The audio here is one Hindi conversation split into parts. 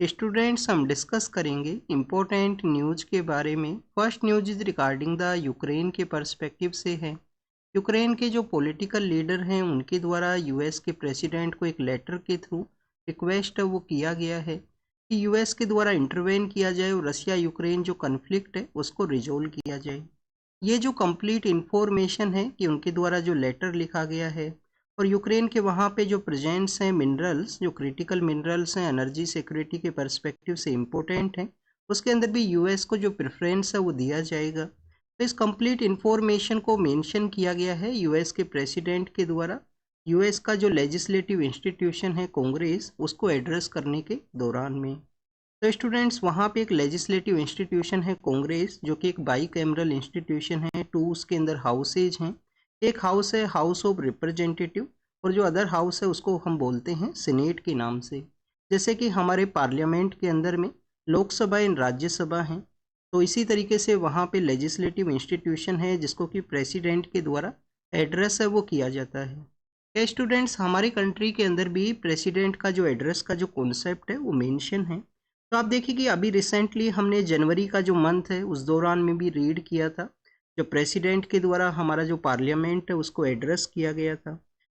स्टूडेंट्स हम डिस्कस करेंगे इम्पोर्टेंट न्यूज़ के बारे में। First news is regarding the Ukraine के पर्सपेक्टिव से है। यूक्रेन के जो पॉलिटिकल लीडर हैं उनके द्वारा यूएस के प्रेसिडेंट को एक लेटर के थ्रू रिक्वेस्ट वो किया गया है कि यूएस के द्वारा इंटरवेन किया जाए और रशिया यूक्रेन जो कन्फ्लिक्ट है उसको रिजोल्व किया जाए। ये जो कंप्लीट इन्फॉर्मेशन है कि उनके द्वारा जो लेटर लिखा गया है और यूक्रेन के वहाँ पे जो प्रेजेंट्स हैं मिनरल्स, जो क्रिटिकल मिनरल्स हैं एनर्जी सिक्योरिटी के पर्सपेक्टिव से इम्पोर्टेंट हैं, उसके अंदर भी यूएस को जो प्रेफरेंस है वो दिया जाएगा। तो इस कंप्लीट इन्फॉर्मेशन को मेंशन किया गया है यूएस के प्रेसिडेंट के द्वारा यूएस का जो लेजिस्लेटिव इंस्टीट्यूशन है कांग्रेस, उसको एड्रेस करने के दौरान में। तो स्टूडेंट्स वहाँ पे एक लेजिस्लेटिव इंस्टीट्यूशन है कांग्रेस, जो कि एक बाई कैमरल इंस्टीट्यूशन है। टू उसके अंदर हाउसेज हैं। एक हाउस है हाउस ऑफ रिप्रेजेंटेटिव और जो अदर हाउस है उसको हम बोलते हैं सीनेट के नाम से। जैसे कि हमारे पार्लियामेंट के अंदर में लोकसभा एंड राज्यसभा हैं, तो इसी तरीके से वहाँ पे लेजिस्लेटिव इंस्टीट्यूशन है जिसको कि प्रेसिडेंट के द्वारा एड्रेस है वो किया जाता है। क्या स्टूडेंट्स हमारी कंट्री के अंदर भी प्रेसिडेंट का जो एड्रेस का जो कॉन्सेप्ट है वो मेंशन है। तो आप देखिए कि अभी रिसेंटली हमने जनवरी का जो मंथ है उस दौरान में भी रीड किया था, जो प्रेसिडेंट के द्वारा हमारा जो पार्लियामेंट है उसको एड्रेस किया गया था।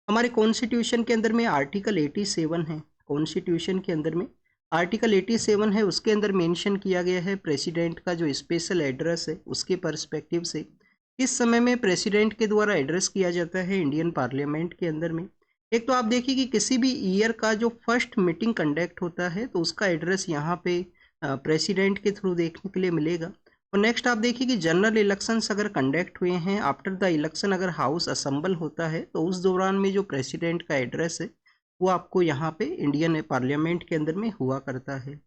हमारे कॉन्स्टिट्यूशन के अंदर में आर्टिकल 87 है। कॉन्स्टिट्यूशन के अंदर में आर्टिकल 87 है, उसके अंदर मेंशन किया गया है प्रेसिडेंट का जो स्पेशल एड्रेस है उसके पर्सपेक्टिव से इस समय में प्रेसिडेंट के द्वारा एड्रेस किया जाता है इंडियन पार्लियामेंट के अंदर में। एक तो आप देखिए कि किसी भी ईयर का जो फर्स्ट मीटिंग कंडक्ट होता है तो उसका एड्रेस यहाँ पे प्रेसिडेंट के थ्रू देखने के लिए मिलेगा। और नेक्स्ट आप देखिए कि जनरल इलेक्शंस अगर कंडक्ट हुए हैं, आफ्टर द इलेक्शन अगर हाउस असेंबल होता है तो उस दौरान में जो प्रेसिडेंट का एड्रेस है वो आपको यहाँ पे इंडियन पार्लियामेंट के अंदर में हुआ करता है।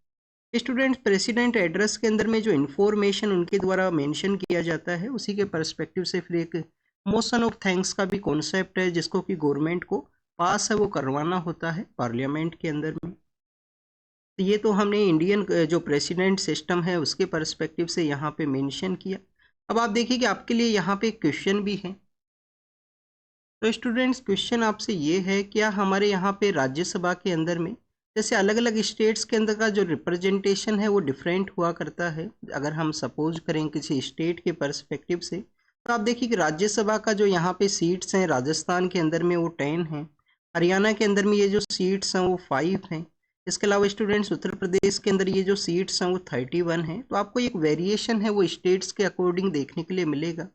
स्टूडेंट प्रेसिडेंट एड्रेस के अंदर में जो इन्फॉर्मेशन उनके द्वारा मेंशन किया जाता है उसी के पर्सपेक्टिव से फिर एक मोशन ऑफ थैंक्स का भी कॉन्सेप्ट है जिसको कि गवर्नमेंट को पास है वो करवाना होता है पार्लियामेंट के अंदर में। तो ये तो हमने इंडियन जो प्रेसिडेंट सिस्टम है उसके पर्सपेक्टिव से यहाँ पे मेंशन किया। अब आप देखिए कि आपके लिए यहाँ पे क्वेश्चन भी है। तो स्टूडेंट्स क्वेश्चन आपसे ये है, क्या हमारे यहाँ पे राज्यसभा के अंदर में जैसे अलग अलग स्टेट्स के अंदर का जो रिप्रेजेंटेशन है वो डिफरेंट हुआ करता है। अगर हम सपोज करें किसी स्टेट के पर्सपेक्टिव से तो आप देखिए कि राज्यसभा का जो यहाँ पे सीट्स हैं राजस्थान के अंदर में वो 10 हैं, हरियाणा के अंदर में ये जो सीट्स हैं वो 5 हैं। इसके अलावा स्टूडेंट्स उत्तर प्रदेश के अंदर ये जो सीट्स हैं वो 31 हैं। तो आपको एक वेरिएशन है वो स्टेट्स के अकॉर्डिंग देखने के लिए मिलेगा।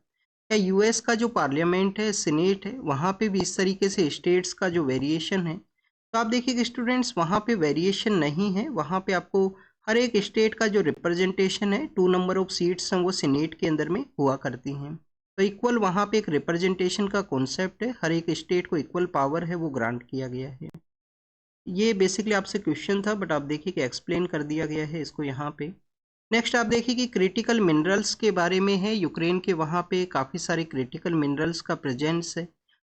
या यूएस का जो पार्लियामेंट है सीनेट है वहाँ पे भी इस तरीके से स्टेट्स का जो वेरिएशन है। तो आप देखिए कि स्टूडेंट्स वहाँ पे वेरिएशन नहीं है, वहाँ पे आपको हर एक स्टेट का जो रिप्रेजेंटेशन है 2 नंबर ऑफ सीट्स हैं वो सीनेट के अंदर में हुआ करती हैं। तो इक्वल वहाँ पे एक रिप्रेजेंटेशन का कॉन्सेप्ट है, हर एक स्टेट को इक्वल पावर है वो ग्रांट किया गया है। ये बेसिकली आपसे क्वेश्चन था बट आप देखिए कि एक्सप्लेन कर दिया गया है इसको यहाँ पे। नेक्स्ट आप देखिए कि क्रिटिकल मिनरल्स के बारे में है। यूक्रेन के वहाँ पे काफ़ी सारे क्रिटिकल मिनरल्स का प्रेजेंस है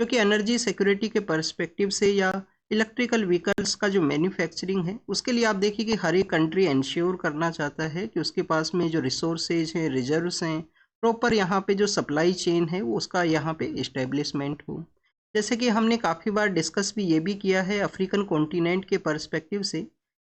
जो कि एनर्जी सिक्योरिटी के पर्सपेक्टिव से या इलेक्ट्रिकल व्हीकल्स का जो मैन्युफैक्चरिंग है उसके लिए आप देखिए कि हर एक कंट्री इंश्योर करना चाहता है कि उसके पास में जो रिसोर्सेज हैं, रिजर्व्स हैं, प्रॉपर यहाँ पे जो सप्लाई चेन है वो उसका यहाँ पे इस्टेब्लिशमेंट हो। जैसे कि हमने काफ़ी बार डिस्कस भी ये भी किया है अफ्रीकन कॉन्टिनेंट के पर्सपेक्टिव से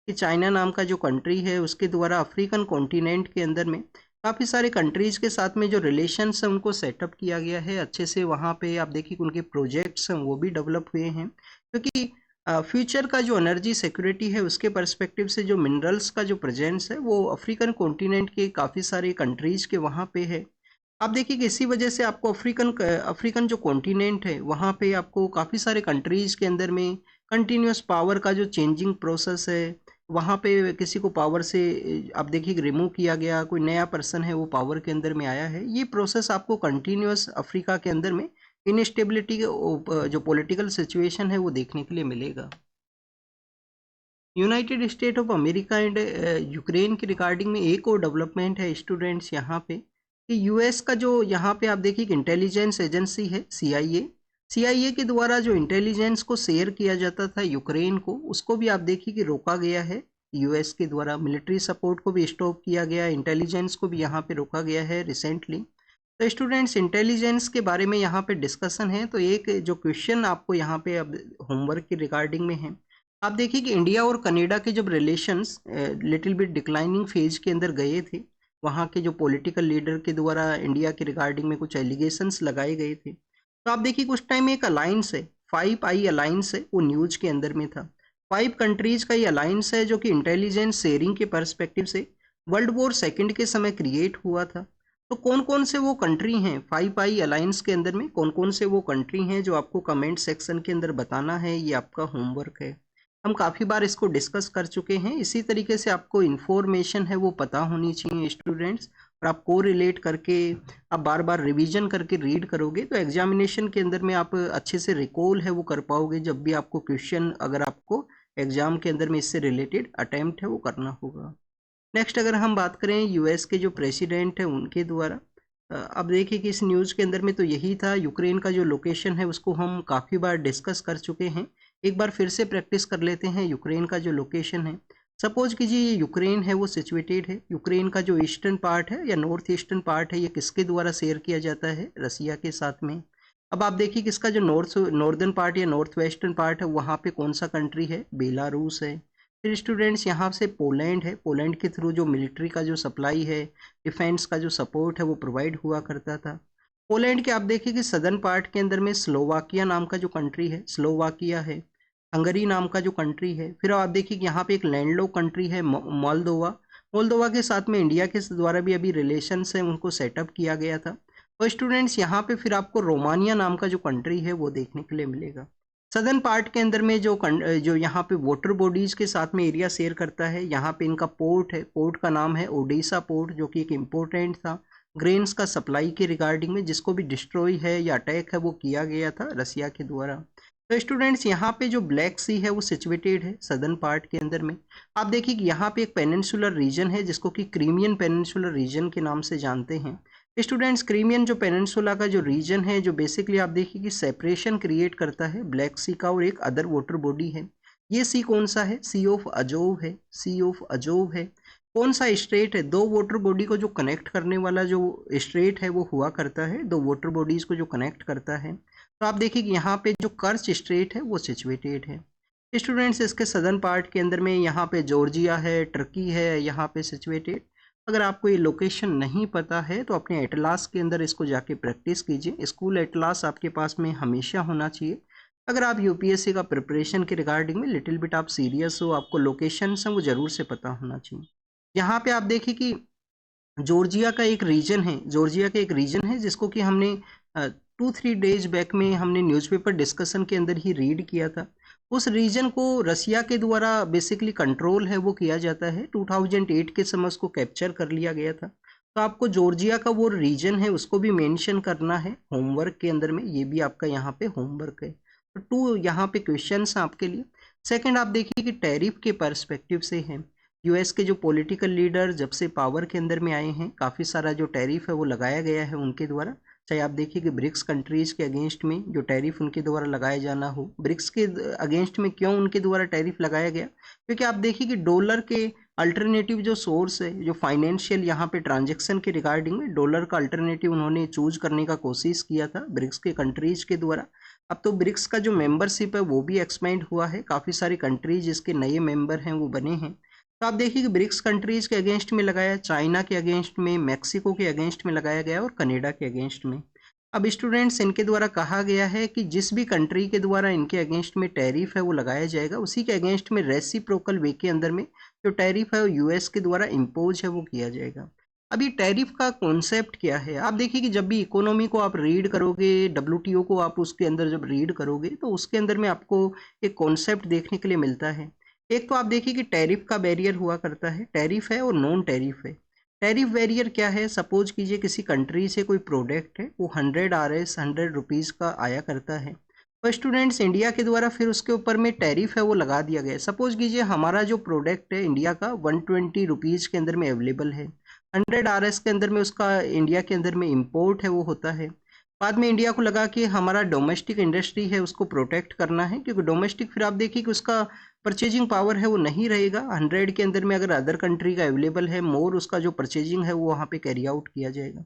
कि चाइना नाम का जो कंट्री है उसके द्वारा अफ्रीकन कॉन्टिनेंट के अंदर में काफ़ी सारे कंट्रीज़ के साथ में जो रिलेशंस हैं उनको सेटअप किया गया है अच्छे से। वहाँ पे आप देखिए कि उनके प्रोजेक्ट्स हैं वो भी डेवलप हुए हैं क्योंकि फ्यूचर का जो एनर्जी सिक्योरिटी है उसके पर्सपेक्टिव से जो मिनरल्स का जो प्रेजेंस है वो अफ्रीकन कॉन्टिनेंट के काफ़ी सारे कंट्रीज़ के वहाँ पे है। आप देखिए कि इसी वजह से आपको अफ्रीकन जो कॉन्टिनेंट है वहाँ पे आपको काफ़ी सारे कंट्रीज़ के अंदर में कंटिन्यूस पावर का जो चेंजिंग प्रोसेस है, वहाँ पे किसी को पावर से आप देखिए रिमूव किया गया, कोई नया पर्सन है वो पावर के अंदर में आया है, ये प्रोसेस आपको कंटिन्यूस अफ्रीका के अंदर में इनस्टेबिलिटी जो पॉलिटिकल सिचुएशन है वो देखने के लिए मिलेगा। United state of America and Ukraine के रिगार्डिंग में एक और डेवलपमेंट है स्टूडेंट्स यहाँ पे कि यूएस का जो यहाँ पे आप देखिए कि इंटेलिजेंस एजेंसी है सीआईए के द्वारा जो इंटेलिजेंस को शेयर किया जाता था यूक्रेन को, उसको भी आप देखिए कि रोका गया है यूएस के द्वारा। मिलिट्री सपोर्ट को भी स्टॉप किया गया, इंटेलिजेंस को भी यहाँ पे रोका गया है रिसेंटली। तो स्टूडेंट्स इंटेलिजेंस के बारे में यहाँ पे डिस्कशन है, तो एक जो क्वेश्चन आपको यहाँ पे अब होमवर्क के रिगार्डिंग में है, आप देखिए कि इंडिया और कनाडा के जब relations little bit declining phase के अंदर गए थे, वहाँ के जो पॉलिटिकल लीडर के द्वारा इंडिया के रिगार्डिंग में कुछ एलिगेशंस लगाए गए थे, तो आप देखिए कुछ टाइम एक अलायंस है, 5 आई अलायंस है, वो न्यूज के अंदर में था। 5 कंट्रीज का ये अलायंस है जो कि इंटेलिजेंस शेयरिंग के परस्पेक्टिव से वर्ल्ड वॉर 2 के समय क्रिएट हुआ था। तो कौन कौन से वो कंट्री हैं 5 आई अलायंस के अंदर में, कौन कौन से वो कंट्री हैं, जो आपको कमेंट सेक्शन के अंदर बताना है, ये आपका होमवर्क है। हम काफ़ी बार इसको डिस्कस कर चुके हैं। इसी तरीके से आपको इन्फॉर्मेशन है वो पता होनी चाहिए स्टूडेंट्स, और आप को रिलेट करके आप बार बार रिवीजन करके रीड करोगे तो एग्जामिनेशन के अंदर में आप अच्छे से रिकॉल है वो कर पाओगे, जब भी आपको क्वेश्चन अगर आपको एग्जाम के अंदर में इससे रिलेटेड अटेम्प्ट है वो करना होगा। नेक्स्ट अगर हम बात करें यूएस के जो प्रेसिडेंट है उनके द्वारा, अब देखिए कि इस न्यूज़ के अंदर में तो यही था। यूक्रेन का जो लोकेशन है उसको हम काफ़ी बार डिस्कस कर चुके हैं, एक बार फिर से प्रैक्टिस कर लेते हैं। यूक्रेन का जो लोकेशन है, सपोज कीजिए ये यूक्रेन है वो सिचुएटेड है। यूक्रेन का जो ईस्टर्न पार्ट है या नॉर्थ ईस्टर्न पार्ट है, ये किसके द्वारा शेयर किया जाता है? रसिया के साथ में। अब आप देखिए कि इसका जो नॉर्दर्न पार्ट या नॉर्थ वेस्टर्न पार्ट है, वहाँ पे कौन सा कंट्री है? बेलारूस है। फिर स्टूडेंट्स यहाँ से पोलैंड है, पोलैंड के थ्रू जो मिलिट्री का जो सप्लाई है, डिफेंस का जो सपोर्ट है वो प्रोवाइड हुआ करता था। पोलैंड के आप देखिए कि सदर्न पार्ट के अंदर में स्लोवाकिया नाम का जो कंट्री है, स्लोवाकिया है। हंगरी नाम का जो कंट्री है। फिर आप देखिए कि यहाँ पे एक लैंडलॉक कंट्री है मोल्दोवा। मोल्दोवा के साथ में इंडिया के द्वारा भी अभी रिलेशंस है उनको सेटअप किया गया था। और स्टूडेंट्स यहाँ पे फिर आपको रोमानिया नाम का जो कंट्री है वो देखने के लिए मिलेगा। सदर्न पार्ट के अंदर में जो यहाँ पे वाटर बॉडीज के साथ में एरिया शेयर करता है, यहाँ पे इनका पोर्ट है, पोर्ट का नाम है ओडिशा पोर्ट, जो कि एक इम्पोर्टेंट था ग्रेन्स का सप्लाई के रिगार्डिंग में, जिसको भी डिस्ट्रॉय है या अटैक है वो किया गया था रसिया के द्वारा। तो स्टूडेंट्स यहाँ पे जो ब्लैक सी है वो सिचुएटेड है सदर्न पार्ट के अंदर में। आप देखिए कि यहाँ पे एक पेनिनसुलर रीजन है जिसको कि क्रीमियन पेनिनसुलर रीजन के नाम से जानते हैं। स्टूडेंट्स क्रीमियन जो पेनिनसुला का जो रीजन है, जो बेसिकली आप देखिए कि सेपरेशन क्रिएट करता है ब्लैक सी का और एक अदर वाटर बॉडी है। ये सी कौन सा है? सी ऑफ अजोव है, सी ऑफ अजोव है। कौन सा स्ट्रेट है? दो वाटर बॉडी को जो कनेक्ट करने वाला जो स्ट्रेट है वो हुआ करता है, दो वाटर बॉडीज को जो कनेक्ट करता है। तो आप देखिए कि यहाँ पे जो कर्च स्ट्रेट है वो सिचुएटेड है। स्टूडेंट्स इसके सदर्न पार्ट के अंदर में यहाँ पे जॉर्जिया है, टर्की है यहाँ पे सिचुएटेड। अगर आपको ये लोकेशन नहीं पता है तो अपने एटलास के अंदर इसको जाके प्रैक्टिस कीजिए। स्कूल एटलास आपके पास में हमेशा होना चाहिए। अगर आप यूपीएससी का प्रिपरेशन के रिगार्डिंग में लिटिल बिट आप सीरियस हो, आपको लोकेशन है वो ज़रूर से पता होना चाहिए। यहाँ पे आप देखिए कि जॉर्जिया का एक रीजन है, जॉर्जिया का एक रीजन है जिसको कि हमने 2-3 डेज बैक में हमने न्यूज़पेपर डिस्कशन के अंदर ही रीड किया था। उस रीजन को रसिया के द्वारा बेसिकली कंट्रोल है वो किया जाता है। 2008 के समय उसको कैप्चर कर लिया गया था। तो आपको जॉर्जिया का वो रीजन है उसको भी मेंशन करना है होमवर्क के अंदर में, ये भी आपका यहाँ पे होमवर्क है। तो 2 यहाँ पे क्वेश्चंस हैं आपके लिए। सेकंड आप देखिए कि टैरिफ के पर्सपेक्टिव से है। यूएस के जो पॉलिटिकल लीडर जब से पावर के अंदर में आए हैं, काफ़ी सारा जो टैरिफ है वो लगाया गया है उनके द्वारा। चाहे आप देखिए कि ब्रिक्स कंट्रीज के अगेंस्ट में जो टैरिफ उनके द्वारा लगाया जाना हो, ब्रिक्स के अगेंस्ट में क्यों उनके द्वारा टैरिफ लगाया गया? क्योंकि आप देखिए कि डॉलर के अल्टरनेटिव जो सोर्स है, जो फाइनेंशियल यहाँ पे ट्रांजेक्शन के रिगार्डिंग में डॉलर का अल्टरनेटिव उन्होंने चूज करने का कोशिश किया था ब्रिक्स के कंट्रीज के द्वारा। अब तो ब्रिक्स का जो मेंबरशिप है वो भी एक्सपेंड हुआ है, काफ़ी सारी कंट्रीज इसके नए मेंबर हैं वो बने हैं। तो आप देखिए कि ब्रिक्स कंट्रीज के अगेंस्ट में लगाया, चाइना के अगेंस्ट में, मैक्सिको के अगेंस्ट में लगाया गया और कनाडा के अगेंस्ट में। अब स्टूडेंट्स इनके द्वारा कहा गया है कि जिस भी कंट्री के द्वारा इनके अगेंस्ट में टैरिफ है वो लगाया जाएगा, उसी के अगेंस्ट में रेसिप्रोकल वे के अंदर में जो टैरिफ है वो यूएस के द्वारा इम्पोज है वो किया जाएगा। अब ये टैरिफ का कॉन्सेप्ट क्या है? आप देखिए कि जब भी इकोनॉमी को आप रीड करोगे, डब्ल्यूटीओ को आप उसके अंदर जब रीड करोगे तो उसके अंदर में आपको एक कॉन्सेप्ट देखने के लिए मिलता है। एक तो आप देखिए कि टैरिफ का बैरियर हुआ करता है, टैरिफ है और नॉन टैरिफ है। टैरिफ बैरियर क्या है? सपोज कीजिए किसी कंट्री से कोई प्रोडक्ट है वो 100 RS 100 रुपीज़ का आया करता है, और स्टूडेंट्स इंडिया के द्वारा फिर उसके ऊपर में टैरिफ है वो लगा दिया गया है। सपोज कीजिए हमारा जो प्रोडक्ट है इंडिया का 120 रुपीज़ के अंदर में अवेलेबल है, 100 RS के अंदर में उसका इंडिया के अंदर में इम्पोर्ट है वो होता है। बाद में इंडिया को लगा कि हमारा डोमेस्टिक इंडस्ट्री है उसको प्रोटेक्ट करना है, क्योंकि डोमेस्टिक फिर आप देखिए कि उसका परचेजिंग पावर है वो नहीं रहेगा। 100 के अंदर में अगर अदर कंट्री का अवेलेबल है मोर, उसका जो परचेजिंग है वो वहाँ पे कैरी आउट किया जाएगा।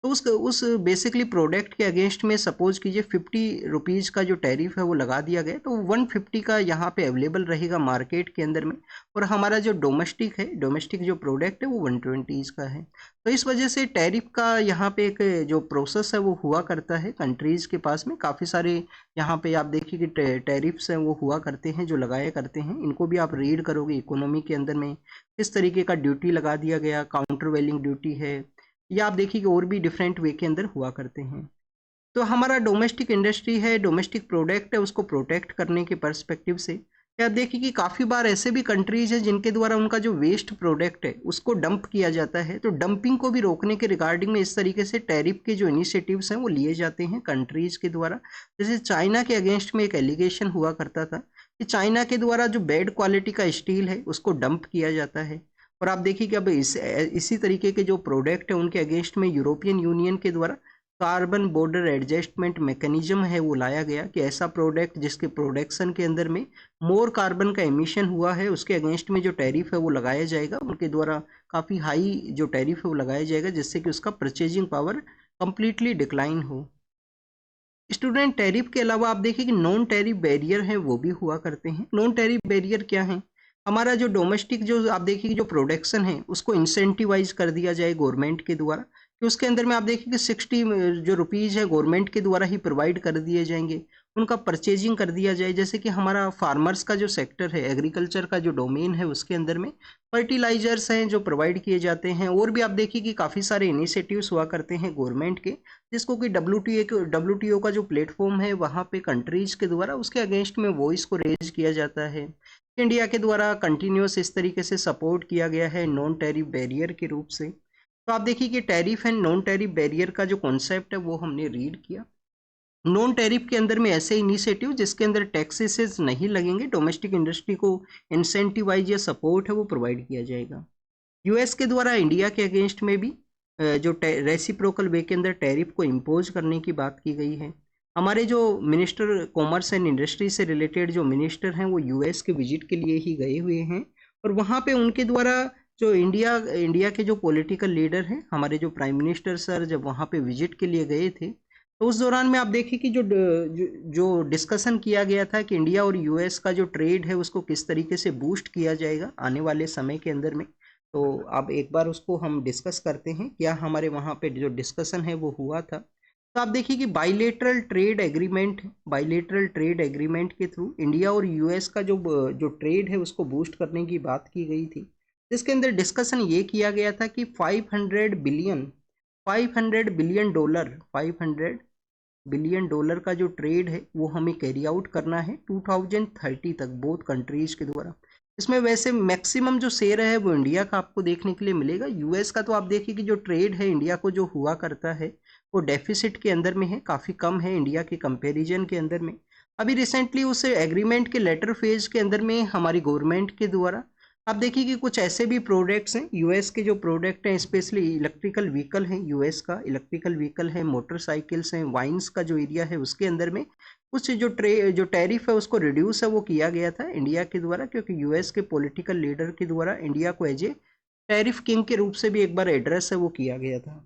तो उस बेसिकली प्रोडक्ट के अगेंस्ट में सपोज कीजिए 50 रुपीज़ का जो टैरिफ है वो लगा दिया गया, तो 150 का यहाँ पे अवेलेबल रहेगा मार्केट के अंदर में, और हमारा जो डोमेस्टिक जो प्रोडक्ट है वो 120 का है। तो इस वजह से टैरिफ का यहाँ पे एक जो प्रोसेस है वो हुआ करता है कंट्रीज़ के पास में। काफ़ी सारे यहाँ पे आप देखिए कि टैरिफ्स हैं वो हुआ करते हैं जो लगाया करते हैं, इनको भी आप रीड करोगे इकोनॉमी के अंदर में किस तरीके का ड्यूटी लगा दिया गया, काउंटर वेलिंग ड्यूटी है, या आप देखिए कि और भी डिफरेंट वे के अंदर हुआ करते हैं। तो हमारा डोमेस्टिक इंडस्ट्री है, डोमेस्टिक प्रोडक्ट है, उसको प्रोटेक्ट करने के पर्सपेक्टिव से या आप देखिए कि काफ़ी बार ऐसे भी कंट्रीज हैं जिनके द्वारा उनका जो वेस्ट प्रोडक्ट है उसको डंप किया जाता है, तो डंपिंग को भी रोकने के रिगार्डिंग में इस तरीके से टैरिफ के जो इनिशिएटिव्स हैं वो लिए जाते हैं कंट्रीज के द्वारा। जैसे चाइना के अगेंस्ट में एक एलिगेशन हुआ करता था कि चाइना के द्वारा जो बैड क्वालिटी का स्टील है उसको डंप किया जाता है, और आप देखिए कि अब इसी तरीके के जो प्रोडक्ट है उनके अगेंस्ट में यूरोपियन यूनियन के द्वारा कार्बन बॉर्डर एडजस्टमेंट मैकेनिज्म है वो लाया गया कि ऐसा प्रोडक्ट जिसके प्रोडक्शन के अंदर में मोर कार्बन का एमिशन हुआ है उसके अगेंस्ट में जो टैरिफ है वो लगाया जाएगा, उनके द्वारा काफ़ी हाई जो टैरिफ है वो लगाया जाएगा, जिससे कि उसका परचेजिंग पावर कंप्लीटली डिक्लाइन हो। स्टूडेंट, टैरिफ के अलावा आप देखिए कि नॉन टैरिफ बैरियर हैं वो भी हुआ करते हैं। नॉन टैरिफ बैरियर क्या है? हमारा जो डोमेस्टिक जो आप देखिए कि जो प्रोडक्शन है उसको इंसेंटिवाइज कर दिया जाए गवर्नमेंट के द्वारा, कि उसके अंदर में आप देखिए कि 60 जो रुपीज़ है गवर्नमेंट के द्वारा ही प्रोवाइड कर दिए जाएंगे, उनका परचेजिंग कर दिया जाए। जैसे कि हमारा फार्मर्स का जो सेक्टर है, एग्रीकल्चर का जो डोमेन है उसके अंदर में फर्टिलाइजर्स हैं जो प्रोवाइड किए जाते हैं, और भी आप देखिए कि काफ़ी सारे इनिशिएटिव्स हुआ करते हैं गवर्नमेंट के, जिसको कि डब्ल्यूटीओ का जो प्लेटफॉर्म है वहाँ पे कंट्रीज के द्वारा उसके अगेंस्ट में वॉइस को रेज किया जाता है। इंडिया के द्वारा कंटिन्यूस इस तरीके से सपोर्ट किया गया है नॉन टैरिफ बैरियर के रूप से। तो आप देखिए कि tariff and non tariff barrier का जो कॉन्सेप्ट है वो हमने रीड किया। नॉन टैरिफ के अंदर में ऐसे इनिशिएटिव जिसके अंदर टैक्सेस नहीं लगेंगे, डोमेस्टिक इंडस्ट्री को इंसेंटिवाइज या सपोर्ट है वो प्रोवाइड किया जाएगा। यूएस के द्वारा इंडिया के अगेंस्ट में भी जो रेसिप्रोकल वे के अंदर टैरिफ को इम्पोज करने की बात की गई है। हमारे जो मिनिस्टर कॉमर्स एंड इंडस्ट्री से रिलेटेड जो मिनिस्टर हैं वो यूएस के विजिट के लिए ही गए हुए हैं, और वहाँ पे उनके द्वारा जो इंडिया के जो पॉलिटिकल लीडर हैं, हमारे जो प्राइम मिनिस्टर सर जब वहाँ पे विजिट के लिए गए थे, तो उस दौरान में आप देखिए कि जो डिस्कशन किया गया था कि इंडिया और यूएस का जो ट्रेड है उसको किस तरीके से बूस्ट किया जाएगा आने वाले समय के अंदर में। तो अब एक बार उसको हम डिस्कस करते हैं, क्या हमारे वहाँ पे जो डिस्कशन है वो हुआ था। तो आप देखिए कि बाइलेटरल ट्रेड एग्रीमेंट के थ्रू इंडिया और यूएस का जो ट्रेड है उसको बूस्ट करने की बात की गई थी, जिसके अंदर डिस्कशन ये किया गया था कि 500 बिलियन डॉलर का जो ट्रेड है वो हमें कैरी आउट करना है 2030 तक बोथ कंट्रीज के द्वारा। इसमें वैसे मैक्सिमम जो शेयर है वो इंडिया का आपको देखने के लिए मिलेगा। यूएस का तो आप देखिए कि जो ट्रेड है इंडिया को जो हुआ करता है वो डेफिसिट के अंदर में है, काफ़ी कम है इंडिया के कंपैरिजन के अंदर में। अभी रिसेंटली उस एग्रीमेंट के लेटर फेज के अंदर में हमारी गवर्नमेंट के द्वारा आप देखिए कि कुछ ऐसे भी प्रोडक्ट्स हैं यूएस के जो प्रोडक्ट हैं, स्पेशली इलेक्ट्रिकल व्हीकल हैं, यूएस का इलेक्ट्रिकल व्हीकल है, मोटरसाइकिल्स हैं, वाइन्स का जो एरिया है उसके अंदर में कुछ जो टैरिफ है उसको रिड्यूस है वो किया गया था इंडिया के द्वारा, क्योंकि यूएस के पॉलिटिकल लीडर के द्वारा इंडिया को एज ए टैरिफ किंग के रूप से भी एक बार एड्रेस है वो किया गया था।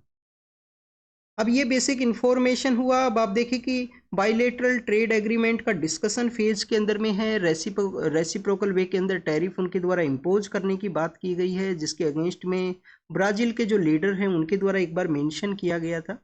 अब ये बेसिक इन्फॉर्मेशन हुआ। अब आप देखिए कि बाइलेटरल ट्रेड एग्रीमेंट का डिस्कशन फेज के अंदर में है, रेसिप्रोकल वे के अंदर टैरिफ उनके द्वारा इम्पोज करने की बात की गई है, जिसके अगेंस्ट में ब्राज़ील के जो लीडर हैं उनके द्वारा एक बार मेंशन किया गया था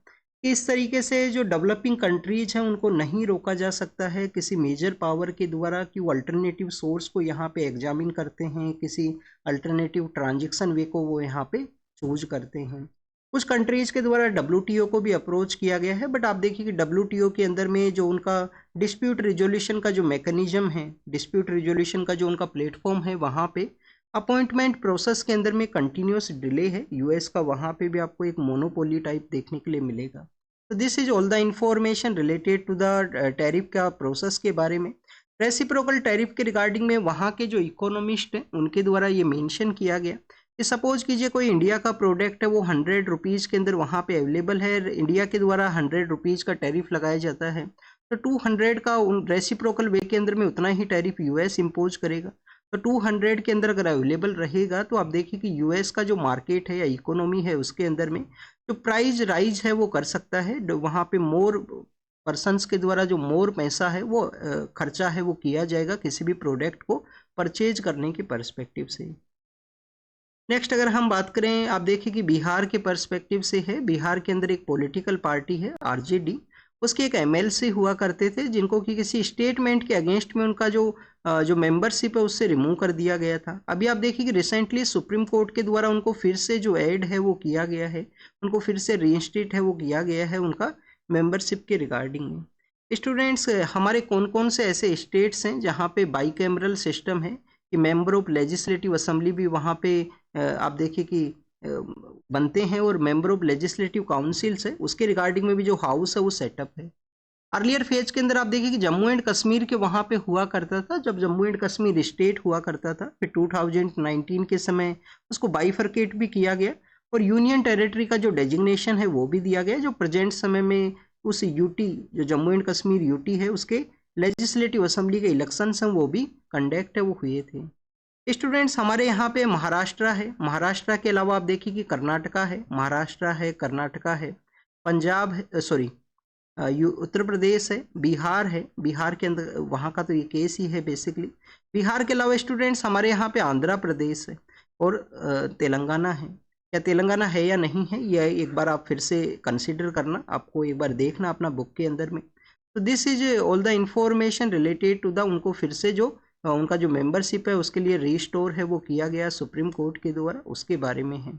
कि इस तरीके से जो डेवलपिंग कंट्रीज हैं उनको नहीं रोका जा सकता है किसी मेजर पावर के द्वारा कि वो अल्टरनेटिव सोर्स को यहाँ पे एग्जामिन करते हैं, किसी अल्टरनेटिव ट्रांजेक्शन वे को वो यहाँ पे चूज करते हैं। कुछ कंट्रीज के द्वारा डब्ल्यूटीओ को भी अप्रोच किया गया है, बट आप देखिए कि डब्ल्यूटीओ के अंदर में जो उनका डिस्प्यूट रिजोल्यूशन का जो मैकेनिज्म है, डिस्प्यूट रिजोल्यूशन का जो उनका प्लेटफॉर्म है, वहाँ पे अपॉइंटमेंट प्रोसेस के अंदर में कंटिन्यूस डिले है यूएस का, वहाँ पे भी आपको एक मोनोपोली टाइप देखने के लिए मिलेगा। तो this is all the information related to the tariff का प्रोसेस के बारे में। रेसिप्रोकल टैरिफ के रिगार्डिंग में वहाँ के जो इकोनॉमिस्ट हैं उनके द्वारा ये मेंशन किया गया कि सपोज कीजिए कोई इंडिया का प्रोडक्ट है वो 100 रुपीज़ के अंदर वहाँ पे अवेलेबल है, इंडिया के द्वारा 100 रुपीज़ का टैरिफ लगाया जाता है, तो 200 का रेसिप्रोकल वे के अंदर में उतना ही टैरिफ यूएस इम्पोज करेगा। तो 200 के अंदर अगर अवेलेबल रहेगा तो आप देखिए कि यूएस का जो मार्केट है या इकोनॉमी है उसके अंदर में जो प्राइस राइज है वो कर सकता है, वहाँ पे मोर पर्सनस के द्वारा जो मोर पैसा है वो खर्चा है वो किया जाएगा किसी भी प्रोडक्ट को परचेज करने के पर्सपेक्टिव से। नेक्स्ट अगर हम बात करें, आप देखिए कि बिहार के पर्सपेक्टिव से है, बिहार के अंदर एक पॉलिटिकल पार्टी है आरजेडी, उसके एक एमएलसी हुआ करते थे जिनको कि किसी स्टेटमेंट के अगेंस्ट में उनका जो मेंबरशिप है उससे रिमूव कर दिया गया था। अभी आप देखिए कि रिसेंटली सुप्रीम कोर्ट के द्वारा उनको फिर से जो ऐड है वो किया गया है, उनको फिर से रीइंस्टेट है वो किया गया है उनका मेंबरशिप के रिगार्डिंग में। स्टूडेंट्स, हमारे कौन कौन से ऐसे स्टेट्स हैं जहाँ पे बाई कैमरल सिस्टम है कि मेंबर ऑफ लेजिस्लेटिव असेंबली भी वहाँ पे आप देखिए कि बनते हैं और मेंबर ऑफ लेजिस्लेटिव काउंसिल्स है उसके रिगार्डिंग में भी जो हाउस है वो सेटअप है। अर्लियर फेज के अंदर आप देखिए कि जम्मू एंड कश्मीर के वहाँ पे हुआ करता था, जब जम्मू एंड कश्मीर स्टेट हुआ करता था, फिर 2019 के समय उसको बाइफरकेट भी किया गया और यूनियन टेरिटरी का जो डेजिग्नेशन है वो भी दिया गया, जो प्रेजेंट समय में उस यूटी जो जम्मू एंड कश्मीर यूटी है उसके लेजिस्लेटिव असेंबली के इलेक्शन हैं वो भी कंडक्ट है वो हुए थे। स्टूडेंट्स, हमारे यहाँ पे महाराष्ट्र है, महाराष्ट्र के अलावा आप देखिए कि कर्नाटका है, महाराष्ट्र है, कर्नाटका है, पंजाब है, सॉरी उत्तर प्रदेश है, बिहार है, बिहार के अंदर वहाँ का तो ये केस ही है बेसिकली। बिहार के अलावा स्टूडेंट्स हमारे यहाँ पे आंध्र प्रदेश है और तेलंगाना है। क्या तेलंगाना है या नहीं है यह एक बार आप फिर से कंसिडर करना, आपको एक बार देखना अपना बुक के अंदर में। तो this is all the information related to the उनको फिर से जो उनका जो मेंबरशिप है उसके लिए रिस्टोर है वो किया गया सुप्रीम कोर्ट के द्वारा, उसके बारे में है।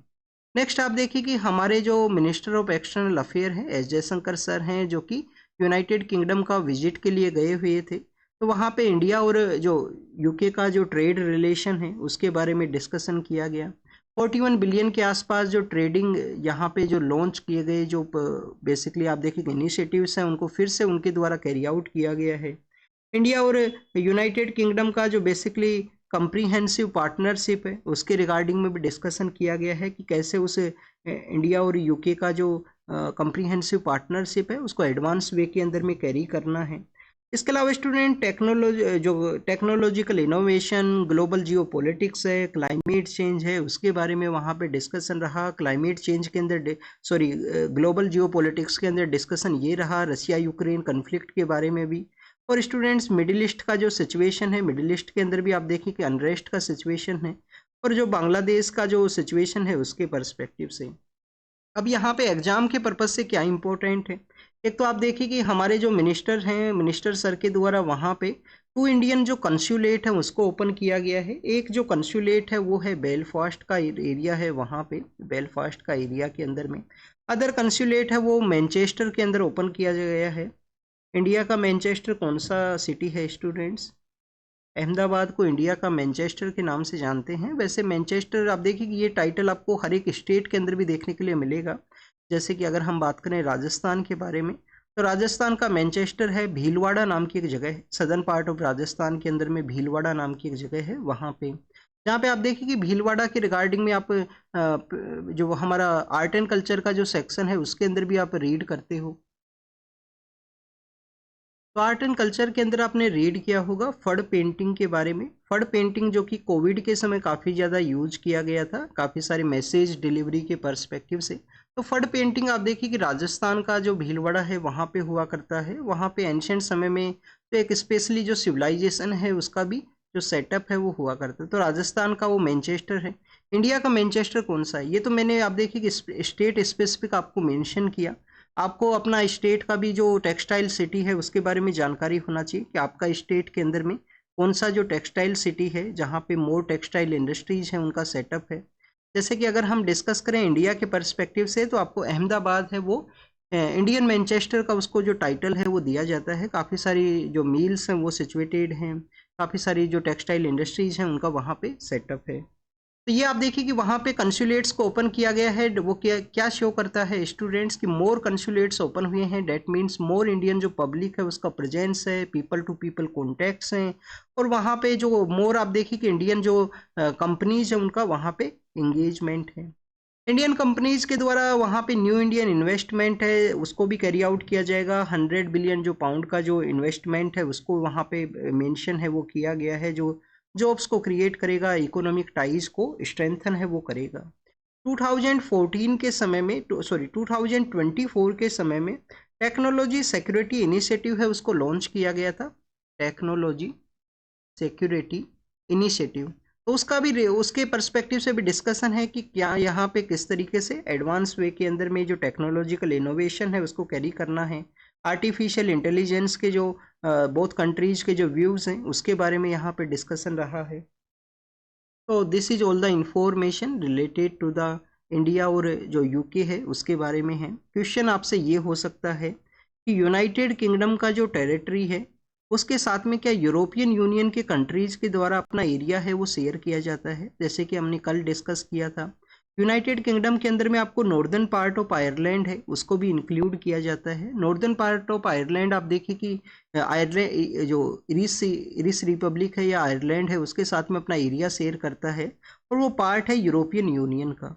नेक्स्ट आप देखिए कि हमारे जो मिनिस्टर ऑफ एक्सटर्नल अफेयर हैं एस जयशंकर सर हैं, जो कि यूनाइटेड किंगडम का विजिट के लिए गए हुए थे, तो वहाँ पे इंडिया और जो यूके का जो ट्रेड रिलेशन है उसके बारे में डिस्कशन किया गया। 41 बिलियन के आसपास जो ट्रेडिंग यहाँ पे जो लॉन्च किए गए जो बेसिकली आप देखिए इनिशिएटिव्स हैं उनको फिर से उनके द्वारा कैरी आउट किया गया है। इंडिया और यूनाइटेड किंगडम का जो बेसिकली कंप्रीहेंसिव पार्टनरशिप है उसके रिगार्डिंग में भी डिस्कशन किया गया है कि कैसे उस इंडिया और यूके का जो कंप्रीहेंसिव पार्टनरशिप है उसको एडवांस वे के अंदर में कैरी करना है। इसके अलावा student technological innovation, global geopolitics है, क्लाइमेट चेंज है, उसके बारे में वहाँ पे डिस्कशन रहा। क्लाइमेट चेंज के अंदर ग्लोबल जियोपॉलिटिक्स के अंदर डिस्कशन ये रहा, रशिया यूक्रेन कन्फ्लिक्ट के बारे में भी। और स्टूडेंट्स, मिडिल ईस्ट का जो सिचुएशन है, मिडिल ईस्ट के अंदर भी आप देखिए कि अनरेस्ट का सिचुएशन है और जो बांग्लादेश का जो सिचुएशन है उसके पर्सपेक्टिव से। अब यहाँ पे एग्जाम के पर्पज से क्या इंपॉर्टेंट है, एक तो आप देखिए कि हमारे जो मिनिस्टर हैं, मिनिस्टर सर के द्वारा वहाँ पे 2 इंडियन जो कंसुलेट है उसको ओपन किया गया है। एक जो कंसुलेट है वो है बेलफास्ट का एरिया है, वहाँ पे बेलफास्ट का एरिया के अंदर में। अदर कंसुलेट है वो मैनचेस्टर के अंदर ओपन किया गया है। इंडिया का मैनचेस्टर कौन सा सिटी है स्टूडेंट्स? अहमदाबाद को इंडिया का मैनचेस्टर के नाम से जानते हैं। वैसे मैनचेस्टर आप देखिए कि ये टाइटल आपको हर एक स्टेट के अंदर भी देखने के लिए मिलेगा। जैसे कि अगर हम बात करें राजस्थान के बारे में, तो राजस्थान का मैनचेस्टर है, भीलवाड़ा नाम की एक जगह है, सदर्न पार्ट ऑफ राजस्थान के अंदर में भीलवाड़ा नाम की एक जगह है वहाँ पे, जहाँ पे आप देखिए कि भीलवाड़ा के रिगार्डिंग में आप जो हमारा आर्ट एंड कल्चर का जो सेक्शन है उसके अंदर भी आप रीड करते हो। तो आर्ट एंड कल्चर के अंदर आपने रीड किया होगा फड़ पेंटिंग के बारे में। फड़ पेंटिंग जो कि कोविड के समय काफ़ी ज़्यादा यूज किया गया था, काफ़ी सारे मैसेज डिलीवरी के पर्सपेक्टिव से। तो फड़ पेंटिंग आप देखिए कि राजस्थान का जो भीलवाड़ा है वहाँ पे हुआ करता है। वहाँ पे एंशिएंट समय में तो एक स्पेशली जो सिविलाइजेशन है उसका भी जो सेटअप है वो हुआ करता है। तो राजस्थान का वो मैनचेस्टर है। इंडिया का मैनचेस्टर कौन सा है, ये तो मैंने आप देखिए कि स्टेट स्पेसिफिक आपको मेंशन किया। आपको अपना स्टेट का भी जो टेक्सटाइल सिटी है उसके बारे में जानकारी होना चाहिए कि आपका स्टेट के अंदर में कौन सा जो टेक्सटाइल सिटी है जहाँ पे मोर टेक्सटाइल इंडस्ट्रीज हैं उनका सेटअप है। जैसे कि अगर हम डिस्कस करें इंडिया के पर्सपेक्टिव से, तो आपको अहमदाबाद है वो इंडियन मैनचेस्टर का उसको जो टाइटल है वो दिया जाता है। काफ़ी सारी जो मिल्स हैं वो सिचुएटेड हैं, काफ़ी सारी जो टेक्सटाइल इंडस्ट्रीज हैं उनका वहाँ पे सेटअप है। तो ये आप देखिए कि वहाँ पे कंसुलेट्स को ओपन किया गया है। वो क्या क्या शो करता है स्टूडेंट्स की मोर कंसुलेट्स ओपन हुए हैं, डेट मीन्स मोर इंडियन जो पब्लिक है उसका प्रेजेंस है, पीपल टू पीपल कॉन्टैक्ट्स हैं, और वहाँ पे जो मोर आप देखिए कि इंडियन जो कंपनीज है उनका वहाँ पे इंगेजमेंट है। इंडियन कंपनीज के द्वारा वहाँ पे न्यू इंडियन इन्वेस्टमेंट है उसको भी कैरी आउट किया जाएगा। 100 बिलियन जो पाउंड का जो इन्वेस्टमेंट है उसको वहाँ पे मेंशन है वो किया गया है, जो जॉब्स को क्रिएट करेगा, इकोनॉमिक टाइज को स्ट्रेंथन है वो करेगा। 2014 के समय में 2024 के समय में टेक्नोलॉजी सिक्योरिटी इनिशिएटिव है उसको लॉन्च किया गया था, टेक्नोलॉजी सिक्योरिटी इनिशिएटिव। तो उसका भी उसके पर्सपेक्टिव से भी डिस्कशन है कि क्या यहाँ पे किस तरीके से एडवांस वे के अंदर में जो टेक्नोलॉजिकल इनोवेशन है उसको कैरी करना है, आर्टिफिशियल इंटेलिजेंस के जो बोथ कंट्रीज के जो व्यूज़ हैं उसके बारे में यहाँ पे डिस्कशन रहा है। तो this is all the information related to the India और जो यूके है उसके बारे में है। क्वेश्चन आपसे ये हो सकता है कि यूनाइटेड किंगडम का जो टेरिटरी है उसके साथ में क्या यूरोपियन यूनियन के कंट्रीज़ के द्वारा अपना एरिया है वो शेयर किया जाता है? जैसे कि हमने कल डिस्कस किया था, यूनाइटेड किंगडम के अंदर में आपको नॉर्दर्न पार्ट ऑफ आयरलैंड है उसको भी इंक्लूड किया जाता है। नॉर्दर्न पार्ट ऑफ आयरलैंड आप देखिए कि आयरलैंड जो इरिश रिपब्लिक है या आयरलैंड है उसके साथ में अपना एरिया शेयर करता है और वो पार्ट है यूरोपियन यूनियन का।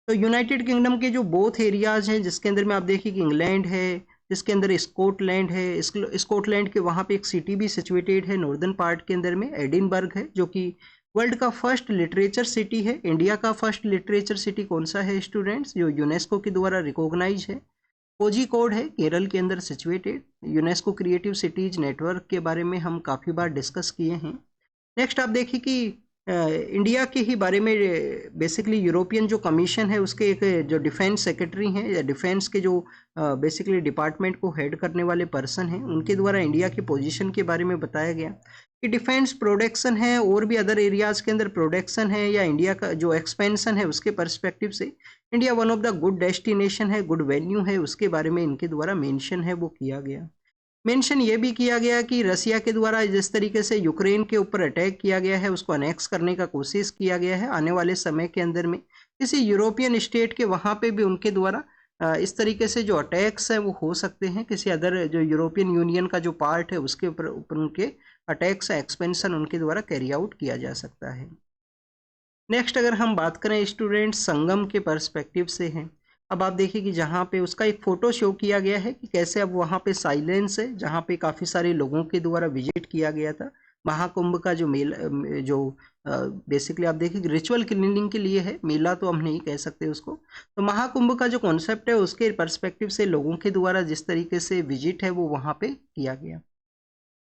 तो यूनाइटेड किंगडम के जो बोथ एरियाज हैं जिसके अंदर में आप देखिए कि इंग्लैंड है, जिसके अंदर स्कॉटलैंड है, स्कॉटलैंड के वहाँ पे एक सिटी भी सिचुएटेड है नॉर्दर्न पार्ट के अंदर में, एडिनबर्ग है, जो कि वर्ल्ड का फर्स्ट लिटरेचर सिटी है। इंडिया का फर्स्ट लिटरेचर सिटी कौन सा है स्टूडेंट्स, जो यूनेस्को के द्वारा रिकॉग्नाइज है? कोझिकोड है, केरल के अंदर situated. UNESCO creative cities network के बारे में हम काफ़ी बार डिस्कस किए हैं। नेक्स्ट आप देखिए कि इंडिया के ही बारे में बेसिकली यूरोपियन जो कमीशन है उसके एक जो डिफेंस सेक्रेटरी हैं या डिफेंस के जो बेसिकली डिपार्टमेंट को हेड करने वाले पर्सन हैं उनके द्वारा इंडिया की पोजीशन के बारे में बताया गया कि डिफेंस प्रोडक्शन है और भी अदर एरियाज़ के अंदर प्रोडक्शन है या इंडिया का जो एक्सपेंशन है उसके पर्सपेक्टिव से India one of the good destination है, गुड वेन्यू है, उसके बारे में इनके द्वारा मेंशन है वो किया गया। मेंशन ये भी किया गया कि रसिया के द्वारा जिस तरीके से यूक्रेन के ऊपर अटैक किया गया है उसको अनेक्स करने का कोशिश किया गया है, आने वाले समय के अंदर में किसी यूरोपियन स्टेट के वहाँ पे भी उनके द्वारा इस तरीके से जो अटैक्स हैं वो हो सकते हैं, किसी अदर जो यूरोपियन यूनियन का जो पार्ट है उसके ऊपर उनके अटैक्स एक्सपेंशन उनके द्वारा कैरी आउट किया जा सकता है। नेक्स्ट अगर हम बात करें स्टूडेंट संगम के पर्सपेक्टिव से हैं, अब आप देखिए कि जहाँ पे उसका एक फ़ोटो शो किया गया है कि कैसे अब वहाँ पे साइलेंस है, जहाँ पे काफ़ी सारे लोगों के द्वारा विजिट किया गया था। महाकुंभ का जो मेला जो बेसिकली आप देखिए रिचुअल क्लीनिंग के लिए है, मेला तो हम नहीं कह सकते उसको। तो महाकुंभ का जो कॉन्सेप्ट है उसके पर्सपेक्टिव से लोगों के द्वारा जिस तरीके से विजिट है वो वहाँ पे किया गया।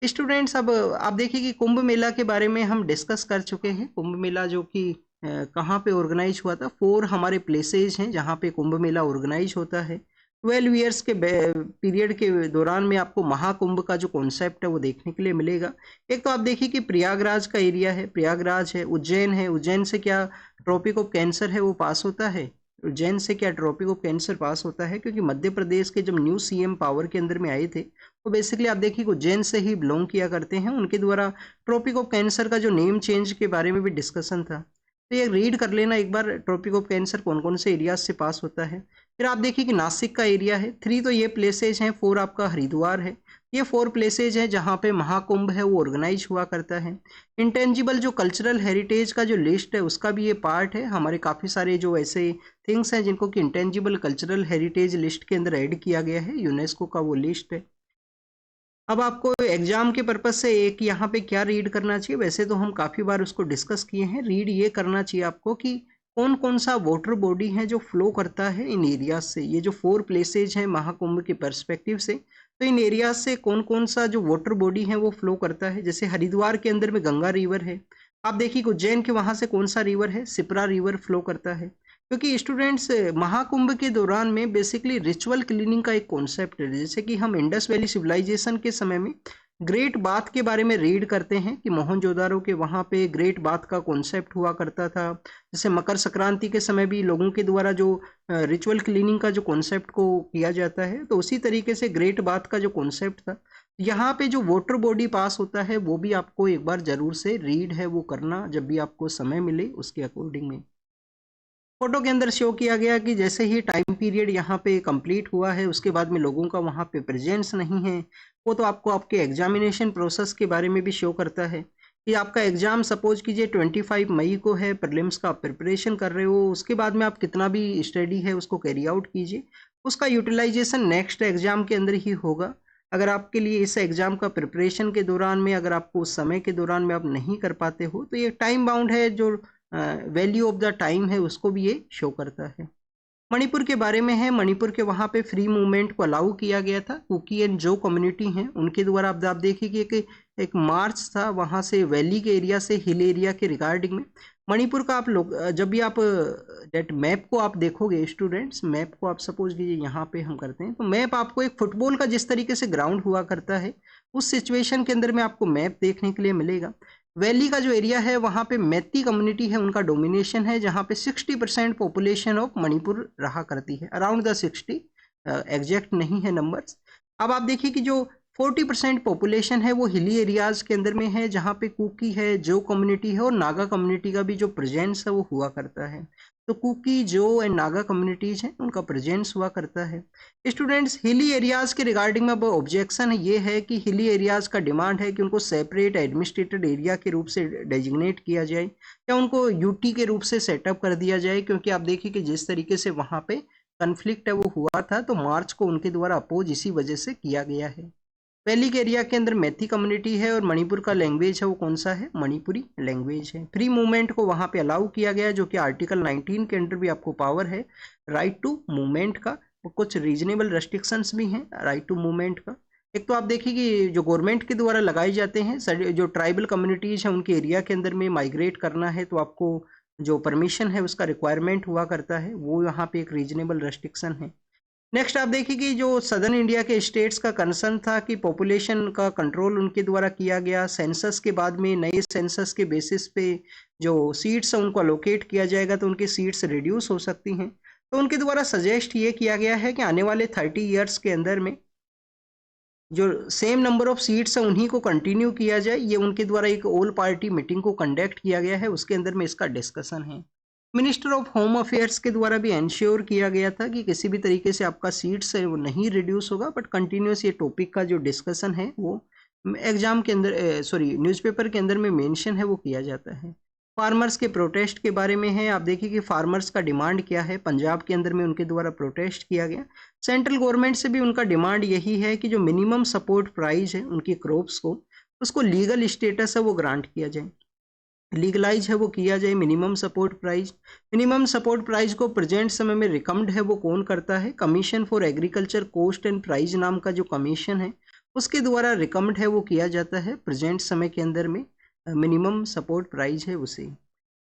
स्टूडेंट्स अब आप देखिए कि कुंभ मेला के बारे में हम डिस्कस कर चुके हैं। कुंभ मेला जो कि कहाँ पे ऑर्गेनाइज हुआ था, 4 हमारे प्लेसेज हैं जहाँ पे कुंभ मेला ऑर्गेनाइज होता है। 12 ईयर्स के पीरियड के दौरान में आपको महाकुंभ का जो कॉन्सेप्ट है वो देखने के लिए मिलेगा। एक तो आप देखिए कि प्रयागराज का एरिया है, प्रयागराज है, उज्जैन से क्या ट्रॉपिक ऑफ कैंसर है वो पास होता है, उज्जैन से क्या ट्रॉपिक ऑफ कैंसर पास होता है, क्योंकि मध्य प्रदेश के जब न्यू सीएम पावर के अंदर में आए थे तो बेसिकली आप देखिए उज्जैन से ही बिलोंग किया करते हैं। उनके द्वारा ट्रॉपिक ऑफ कैंसर का जो नेम चेंज के बारे में भी डिस्कशन था, तो ये रीड कर लेना एक बार, ट्रॉपिक ऑफ कैंसर कौन कौन से एरियाज से पास होता है। फिर आप देखिए कि नासिक का एरिया है, 3 तो ये प्लेसेज हैं, 4 आपका हरिद्वार है। ये 4 प्लेसेज हैं जहाँ पे महाकुंभ है वो ऑर्गेनाइज हुआ करता है। इंटेंजिबल जो कल्चरल हेरिटेज का जो लिस्ट है उसका भी ये पार्ट है। हमारे काफ़ी सारे जो ऐसे थिंग्स हैं जिनको कि इंटेंजिबल कल्चरल हेरिटेज लिस्ट के अंदर ऐड किया गया है, यूनेस्को का वो लिस्ट है। अब आपको एग्जाम के पर्पज से एक यहाँ पे क्या रीड करना चाहिए, वैसे तो हम काफ़ी बार उसको डिस्कस किए हैं। रीड ये करना चाहिए आपको कि कौन कौन सा वाटर बॉडी है जो फ्लो करता है इन एरियाज से। ये जो 4 प्लेसेज हैं महाकुंभ के पर्सपेक्टिव से, तो इन एरियाज से कौन कौन सा जो वाटर बॉडी है वो फ्लो करता है। जैसे हरिद्वार के अंदर में गंगा रिवर है, आप देखिए उज्जैन के वहाँ से कौन सा रिवर है, सिप्रा रिवर फ्लो करता है। क्योंकि स्टूडेंट्स महाकुंभ के दौरान में बेसिकली रिचुअल क्लीनिंग का एक कॉन्सेप्ट है। जैसे कि हम इंडस वैली सिविलाइजेशन के समय में ग्रेट बाथ के बारे में रीड करते हैं कि मोहनजोदारो के वहाँ पे ग्रेट बाथ का कॉन्सेप्ट हुआ करता था। जैसे मकर संक्रांति के समय भी लोगों के द्वारा जो रिचुअल क्लीनिंग का जो कॉन्सेप्ट को किया जाता है, तो उसी तरीके से ग्रेट बाथ का जो कॉन्सेप्ट था, यहाँ पे जो वाटर बॉडी पास होता है वो भी आपको एक बार ज़रूर से रीड है वो करना, जब भी आपको समय मिले उसके अकॉर्डिंग में। फोटो के अंदर शो किया गया कि जैसे ही टाइम पीरियड यहाँ पे कंप्लीट हुआ है उसके बाद में लोगों का वहाँ पे प्रेजेंस नहीं है, वो तो आपको आपके एग्जामिनेशन प्रोसेस के बारे में भी शो करता है कि आपका एग्ज़ाम सपोज कीजिए 25 मई को है, प्रीलिम्स का आप प्रिपरेशन कर रहे हो, उसके बाद में आप कितना भी स्टडी है उसको कैरी आउट कीजिए, उसका यूटिलाइजेशन नेक्स्ट एग्ज़ाम के अंदर ही होगा। अगर आपके लिए इस एग्ज़ाम का प्रिपरेशन के दौरान में अगर आपको उस समय के दौरान में आप नहीं कर पाते हो तो ये टाइम बाउंड है, जो वैल्यू ऑफ द टाइम है उसको भी ये शो करता है। मणिपुर के बारे में है, मणिपुर के वहाँ पे फ्री मूवमेंट को अलाउ किया गया था। कुकी एंड जो कम्युनिटी हैं उनके द्वारा आप देखिए कि एक मार्च था वहाँ से वैली के एरिया से हिल एरिया के रिगार्डिंग में। मणिपुर का आप लोग जब भी आप डेट मैप को आप देखोगे स्टूडेंट्स, मैप को आप सपोज कीजिए यहाँ पे हम करते हैं तो मैप आपको एक फुटबॉल का जिस तरीके से ग्राउंड हुआ करता है उस सिचुएशन के अंदर में आपको मैप देखने के लिए मिलेगा। वैली का जो एरिया है वहाँ पे मैती कम्युनिटी है, उनका डोमिनेशन है, जहाँ पे 60% पॉपुलेशन ऑफ मणिपुर रहा करती है, अराउंड द 60, एग्जैक्ट नहीं है नंबर्स। अब आप देखिए कि जो 40% पॉपुलेशन है वो हिली एरियाज के अंदर में है, जहाँ पे कुकी है, जो कम्युनिटी है और नागा कम्युनिटी का भी जो प्रेजेंस है वो हुआ करता है। तो कुकी, जो एंड नागा कम्युनिटीज हैं उनका प्रेजेंस हुआ करता है। स्टूडेंट्स, हिली एरियाज के रिगार्डिंग में अब ऑब्जेक्शन ये है कि हिली एरियाज का डिमांड है कि उनको सेपरेट एडमिनिस्ट्रेटेड एरिया के रूप से डेजिग्नेट किया जाए या उनको यूटी के रूप से सेटअप कर दिया जाए, क्योंकि आप देखिए कि जिस तरीके से वहाँ पे कन्फ्लिक्ट है वो हुआ था तो मार्च को उनके द्वारा अपोज इसी वजह से किया गया है। वैली के एरिया के अंदर मैती कम्युनिटी है और मणिपुर का लैंग्वेज है वो कौन सा है, मणिपुरी लैंग्वेज है। फ्री मूवमेंट को वहाँ पे अलाउ किया गया जो कि आर्टिकल 19 के अंडर भी आपको पावर है राइट टू मूवमेंट का, कुछ रीजनेबल रेस्ट्रिक्शंस भी हैं राइट टू मूवमेंट का। एक तो आप देखिए कि जो गवर्नमेंट के द्वारा लगाए जाते हैं, जो ट्राइबल कम्युनिटीज हैं उनके एरिया के अंदर में माइग्रेट करना है तो आपको जो परमिशन है उसका रिक्वायरमेंट हुआ करता है, वो यहाँ पे एक रीजनेबल रेस्ट्रिक्शन है। नेक्स्ट आप देखिए कि जो सदर्न इंडिया के स्टेट्स का कंसर्न था कि पॉपुलेशन का कंट्रोल उनके द्वारा किया गया, सेंसस के बाद में नए सेंसस के बेसिस पे जो सीट्स हैं उनको अलोकेट किया जाएगा तो उनकी सीट्स रिड्यूस हो सकती हैं। तो उनके द्वारा सजेस्ट ये किया गया है कि आने वाले 30 ईयर्स के अंदर में जो सेम नंबर ऑफ सीट्स हैं उन्हीं को कंटिन्यू किया जाए। ये उनके द्वारा एक ऑल पार्टी मीटिंग को कंडक्ट किया गया है, उसके अंदर में इसका डिस्कशन है। मिनिस्टर ऑफ होम अफेयर्स के द्वारा भी इंश्योर किया गया था कि किसी भी तरीके से आपका सीट्स है वो नहीं रिड्यूस होगा, बट कंटिन्यूस ये टॉपिक का जो डिस्कशन है वो एग्जाम के अंदर न्यूज़पेपर के अंदर में मेंशन है वो किया जाता है। फार्मर्स के प्रोटेस्ट के बारे में है, आप देखिए कि फार्मर्स का डिमांड क्या है, पंजाब के अंदर में उनके द्वारा प्रोटेस्ट किया गया। सेंट्रल गवर्नमेंट से भी उनका डिमांड यही है कि जो मिनिमम सपोर्ट प्राइस है उनकी क्रॉप्स को, उसको लीगल स्टेटस है वो ग्रांट किया जाए, लीगलाइज है वो किया जाए minimum support price. Minimum support price को प्रेजेंट समय में रिकमेंड है वो कौन करता है, commission for agriculture cost and price नाम का जो कमीशन है उसके द्वारा रिकमेंड है वो किया जाता है प्रेजेंट समय के अंदर में मिनिमम सपोर्ट प्राइस है उसे।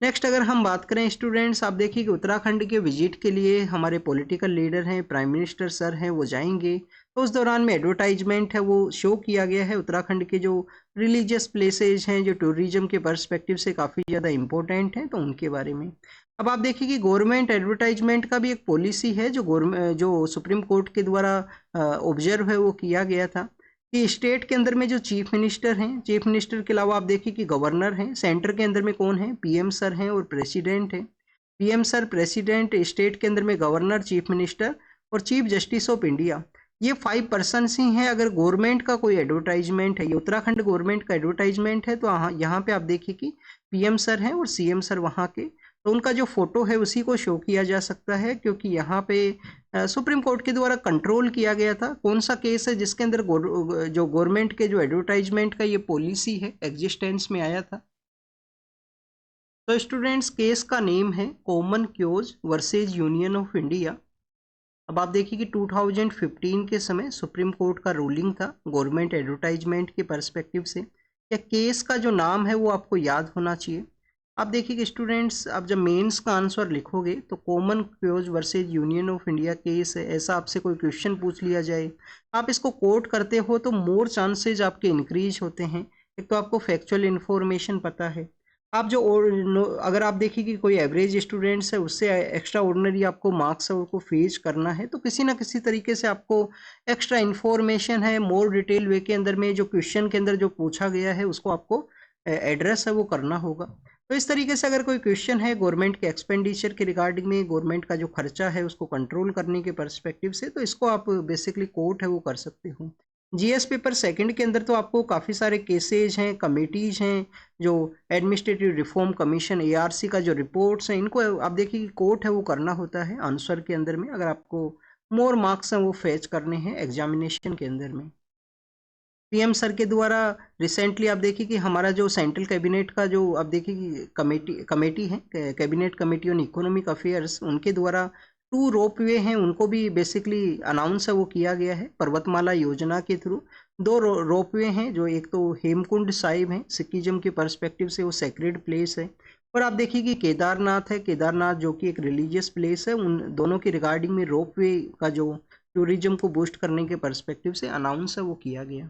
नेक्स्ट अगर हम बात करें स्टूडेंट्स, आप देखिए कि उत्तराखंड के विजिट के लिए हमारे पॉलिटिकल लीडर हैं, प्राइम मिनिस्टर सर हैं, वो जाएंगे तो उस दौरान में एडवर्टाइजमेंट है वो शो किया गया है। उत्तराखंड के जो रिलीजियस प्लेसेज हैं जो टूरिज्म के पर्सपेक्टिव से काफ़ी ज़्यादा इंपॉर्टेंट हैं तो उनके बारे में। अब आप देखिए कि गवर्नमेंट एडवर्टाइजमेंट का भी एक पॉलिसी है जो सुप्रीम कोर्ट के द्वारा ऑब्जर्व है वो किया गया था कि स्टेट के अंदर में जो चीफ मिनिस्टर हैं, चीफ मिनिस्टर के अलावा आप देखिए कि गवर्नर हैं, सेंटर के अंदर में कौन है, पीएम सर हैं और प्रेसिडेंट हैं। पीएम सर, प्रेसिडेंट, स्टेट के अंदर में गवर्नर, चीफ मिनिस्टर और चीफ जस्टिस ऑफ इंडिया, ये 5 पर्सन्स ही हैं। अगर गवर्नमेंट का कोई एडवर्टाइजमेंट है, ये उत्तराखंड गवर्नमेंट का एडवर्टाइजमेंट है तो यहाँ पे आप देखिए कि पीएम सर हैं और सीएम सर वहाँ के, तो उनका जो फोटो है उसी को शो किया जा सकता है क्योंकि यहाँ पे सुप्रीम कोर्ट के द्वारा कंट्रोल किया गया था। कौन सा केस है जिसके अंदर जो गवर्नमेंट के जो एडवर्टाइजमेंट का ये पॉलिसी है एग्जिस्टेंस में आया था। तो स्टूडेंट्स, केस का नेम है common chaos versus union of India. अब आप देखिए कि 2015 के समय सुप्रीम कोर्ट का रूलिंग था गवर्नमेंट एडवर्टाइजमेंट के पर्सपेक्टिव से। या केस का जो नाम है वो आपको याद होना चाहिए। आप देखिए कि स्टूडेंट्स, आप जब मेंस का आंसर लिखोगे तो common chaos versus union of India case है, ऐसा आपसे कोई क्वेश्चन पूछ लिया जाए, आप इसको कोट करते हो तो मोर चांसेज आपके इंक्रीज होते हैं। एक तो आपको फैक्चुअल इन्फॉर्मेशन पता है, आप जो अगर आप देखिए कि कोई एवरेज स्टूडेंट्स है उससे एक्स्ट्रा ऑर्डिनरी आपको मार्क्स है उसको फेज करना है तो किसी ना किसी तरीके से आपको एक्स्ट्रा इन्फॉर्मेशन है मोर डिटेल वे के अंदर में जो क्वेश्चन के अंदर जो पूछा गया है उसको आपको एड्रेस है वो करना होगा। तो इस तरीके से अगर कोई क्वेश्चन है गवर्नमेंट के एक्सपेंडिचर के रिगार्डिंग में, गवर्नमेंट का जो खर्चा है उसको कंट्रोल करने के पर्सपेक्टिव से, तो इसको आप बेसिकली कोट है वो कर सकते हो। जीएस पेपर सेकंड के अंदर तो आपको काफ़ी सारे केसेज हैं, कमेटीज हैं, जो एडमिनिस्ट्रेटिव रिफॉर्म कमीशन एआरसी का जो रिपोर्ट्स हैं, इनको आप देखिए कि कोट है वो करना होता है आंसर के अंदर में, अगर आपको मोर मार्क्स हैं वो फेच करने हैं एग्जामिनेशन के अंदर में। पीएम सर के द्वारा रिसेंटली आप देखिए कि हमारा जो सेंट्रल कैबिनेट का जो आप देखिए कि कमेटी है, cabinet committee on economic affairs, उनके द्वारा 2 रोपवे हैं उनको भी बेसिकली अनाउंस है वो किया गया है पर्वतमाला योजना के थ्रू। 2 रोपवे हैं, जो एक तो हेमकुंड साहिब है, सिखिज्म के पर्सपेक्टिव से वो सेक्रेड प्लेस है, और आप देखिए कि केदारनाथ है, केदारनाथ जो कि एक रिलीजियस प्लेस है, उन दोनों की रिगार्डिंग में रोपवे का जो टूरिज्म को बूस्ट करने के पर्सपेक्टिव से अनाउंस है वो किया गया।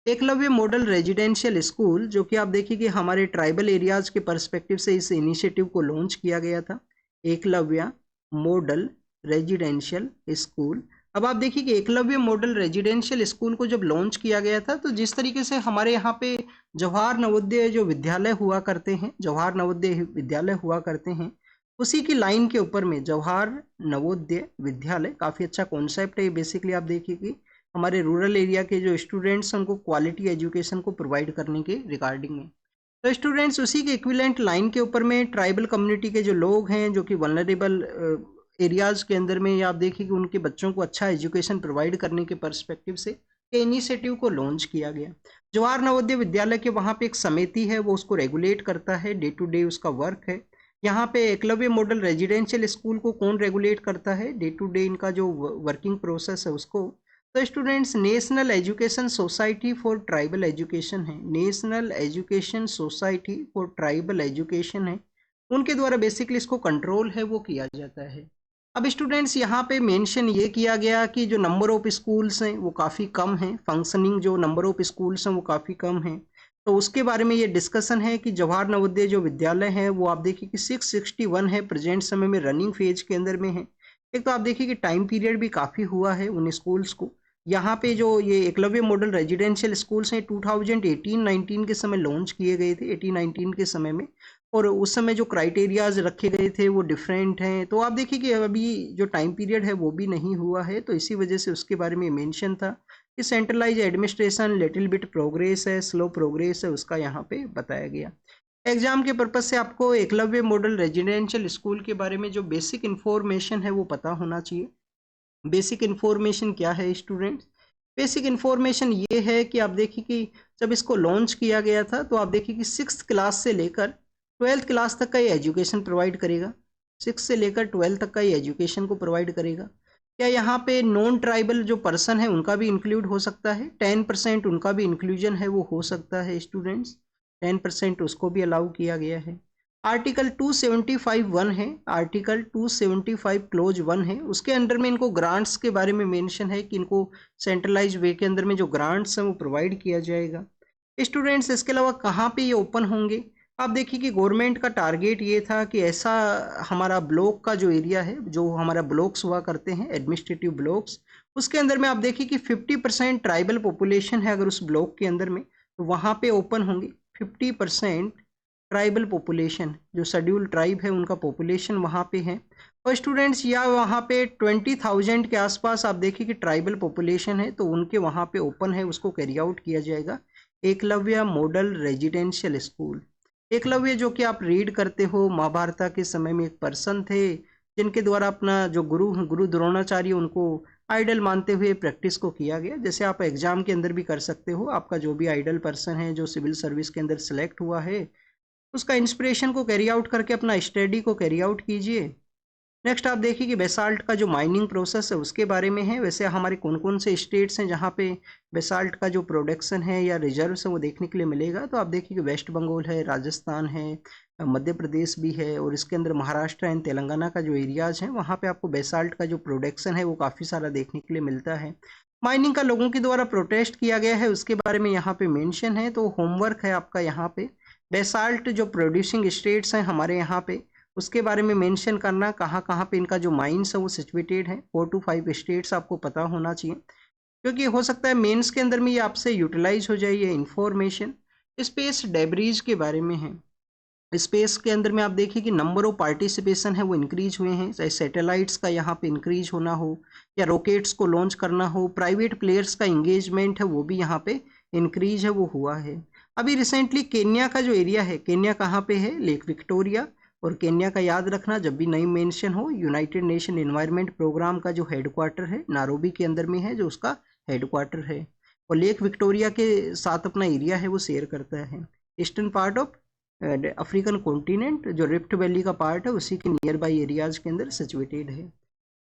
एकलव्य मॉडल रेजिडेंशियल स्कूल, जो कि आप देखिए कि हमारे ट्राइबल एरियाज के पर्सपेक्टिव से इस इनिशिएटिव को लॉन्च किया गया था, एकलव्य मॉडल रेजिडेंशियल स्कूल। अब आप देखिए कि एकलव्य मॉडल रेजिडेंशियल स्कूल को जब लॉन्च किया गया था, तो जिस तरीके से हमारे यहाँ पे जवाहर नवोदय जो विद्यालय हुआ करते हैं, जवाहर नवोदय विद्यालय हुआ करते हैं, उसी की लाइन के ऊपर में जवाहर नवोदय विद्यालय, काफ़ी अच्छा कॉन्सेप्ट है। बेसिकली आप देखिए कि हमारे रूरल एरिया के जो स्टूडेंट्स हैं उनको क्वालिटी एजुकेशन को प्रोवाइड करने के रिगार्डिंग में, तो स्टूडेंट्स उसी के इक्विवेलेंट लाइन के ऊपर में ट्राइबल कम्युनिटी के जो लोग हैं, जो कि वल्नरेबल एरियाज के अंदर में, आप देखिए कि उनके बच्चों को अच्छा एजुकेशन प्रोवाइड करने के पर्सपेक्टिव से ये इनिशिएटिव को लॉन्च किया गया। जवाहर नवोदय विद्यालय के वहाँ पे एक समिति है, वो उसको रेगुलेट करता है, डे टू डे उसका वर्क है। यहाँ पे एकलव्य मॉडल रेजिडेंशियल स्कूल को कौन रेगुलेट करता है, डे टू डे इनका जो वर्किंग प्रोसेस है उसको, तो students national education society for tribal education है, national education society for tribal education है, उनके द्वारा बेसिकली इसको कंट्रोल है वो किया जाता है। अब स्टूडेंट्स यहाँ पे मेंशन ये किया गया कि जो नंबर ऑफ स्कूल्स हैं वो काफ़ी कम हैं, फंक्शनिंग जो नंबर ऑफ स्कूल्स हैं वो काफ़ी कम हैं, तो उसके बारे में ये डिस्कशन है कि जवाहर नवोदय जो विद्यालय है वो आप देखिए कि 661 है, प्रेजेंट समय में रनिंग फेज के अंदर में है। एक तो आप देखिए कि टाइम पीरियड भी काफ़ी हुआ है उन स्कूल्स को। यहाँ पे जो ये एकलव्य मॉडल रेजिडेंशियल स्कूल्स हैं 2018-19 के समय लॉन्च किए गए थे, 18-19 के समय में, और उस समय जो क्राइटेरियाज रखे गए थे वो डिफरेंट हैं। तो आप देखिए कि अभी जो टाइम पीरियड है वो भी नहीं हुआ है, तो इसी वजह से उसके बारे में मेंशन था कि centralise administration little bit progress है, स्लो प्रोग्रेस है, उसका यहाँ पे बताया गया। एग्जाम के पर्पज से आपको एकलव्य मॉडल रेजिडेंशियल स्कूल के बारे में जो बेसिक इन्फॉर्मेशन है वो पता होना चाहिए। बेसिक इन्फॉर्मेशन क्या है स्टूडेंट्स? बेसिक इन्फॉर्मेशन ये है कि आप देखिए कि जब इसको लॉन्च किया गया था, तो आप देखिए कि 6th क्लास से लेकर 12th क्लास तक का ये एजुकेशन प्रोवाइड करेगा, 6 से लेकर 12 तक का ये एजुकेशन को प्रोवाइड करेगा। क्या यहाँ पे नॉन ट्राइबल जो पर्सन है उनका भी इंक्लूड हो सकता है, 10% उनका भी इंक्लूजन है वो हो सकता है स्टूडेंट्स, 10% उसको भी अलाउ किया गया है। आर्टिकल 275(1) है, आर्टिकल 275 क्लोज 1 है, उसके अंडर में इनको ग्रांट्स के बारे में मेंशन है कि इनको सेंट्रलाइज वे के अंदर में जो ग्रांट्स हैं वो प्रोवाइड किया जाएगा। स्टूडेंट्स इसके अलावा कहाँ पे ये ओपन होंगे? आप देखिए कि गवर्नमेंट का टारगेट ये था कि ऐसा हमारा ब्लॉक का जो एरिया है, जो हमारा ब्लॉक्स हुआ करते हैं एडमिनिस्ट्रेटिव ब्लॉक्स, उसके अंदर में आप देखिए कि 50% ट्राइबल पॉपुलेशन है अगर उस ब्लॉक के अंदर में, तो वहाँ पे ओपन होंगे 50% ट्राइबल पॉपुलेशन, जो शेड्यूल ट्राइब है उनका पॉपुलेशन वहाँ पे है। और स्टूडेंट्स या वहाँ पे 20,000 के आसपास आप देखिए कि ट्राइबल पॉपुलेशन है, तो उनके वहाँ पे ओपन है, उसको कैरी आउट किया जाएगा Eklavya model residential school. Eklavya जो कि आप रीड करते हो महाभारत के समय में एक पर्सन थे जिनके द्वारा अपना जो गुरु द्रोणाचार्य उनको आइडल मानते हुए प्रैक्टिस को किया गया। जैसे आप एग्जाम के अंदर भी कर सकते हो, आपका जो भी आइडल पर्सन है जो सिविल सर्विस के अंदर सेलेक्ट हुआ है, उसका इंस्पिरेशन को कैरी आउट करके अपना स्टडी को कैरी आउट कीजिए। नेक्स्ट आप देखिए कि बेसाल्ट का जो माइनिंग प्रोसेस है उसके बारे में है। वैसे हमारे कौन कौन से स्टेट्स हैं जहाँ पे बेसाल्ट का जो प्रोडक्शन है या रिजर्व्स है वो देखने के लिए मिलेगा, तो आप देखिए कि वेस्ट बंगाल है, राजस्थान है, मध्य प्रदेश भी है, और इसके अंदर महाराष्ट्र एंड तेलंगाना का जो एरियाज हैं वहाँ पे आपको बेसाल्ट का जो प्रोडक्शन है वो काफ़ी सारा देखने के लिए मिलता है। माइनिंग का लोगों के द्वारा प्रोटेस्ट किया गया है उसके बारे में यहाँ पे मेंशन है, तो होमवर्क है आपका यहाँ पे बेसाल्ट जो प्रोड्यूसिंग स्टेट्स हैं हमारे यहाँ पे उसके बारे में मेंशन करना, कहाँ कहाँ पे इनका जो माइंस है वो सिचुएटेड है। 4 to 5 स्टेट्स आपको पता होना चाहिए, क्योंकि हो सकता है मेंस के अंदर में ये आपसे यूटिलाइज हो जाए ये इन्फॉर्मेशन। स्पेस डेब्रीज के बारे में है। स्पेस के अंदर में आप देखिए कि नंबर ऑफ पार्टिसिपेशन है वो इंक्रीज हुए हैं, चाहे सैटेलाइट्स का यहाँ पे इंक्रीज होना हो या रॉकेट्स को लॉन्च करना हो, प्राइवेट प्लेयर्स का इंगेजमेंट है वो भी यहाँ पे इंक्रीज है वो हुआ है। अभी रिसेंटली केन्या का जो एरिया है, केन्या कहाँ पे है? Lake Victoria. और केन्या का याद रखना जब भी नई मेंशन हो, यूनाइटेड नेशन एनवायरनमेंट प्रोग्राम का जो हेडक्वार्टर है नारोबी के अंदर में है, जो उसका हेडक्वार्टर है। और लेक विक्टोरिया के साथ अपना एरिया है वो शेयर करता है। Eastern part of African continent, जो रिफ्ट वैली का पार्ट है, उसी के नियर बाई एरियाज के अंदर सिचुएटेड है।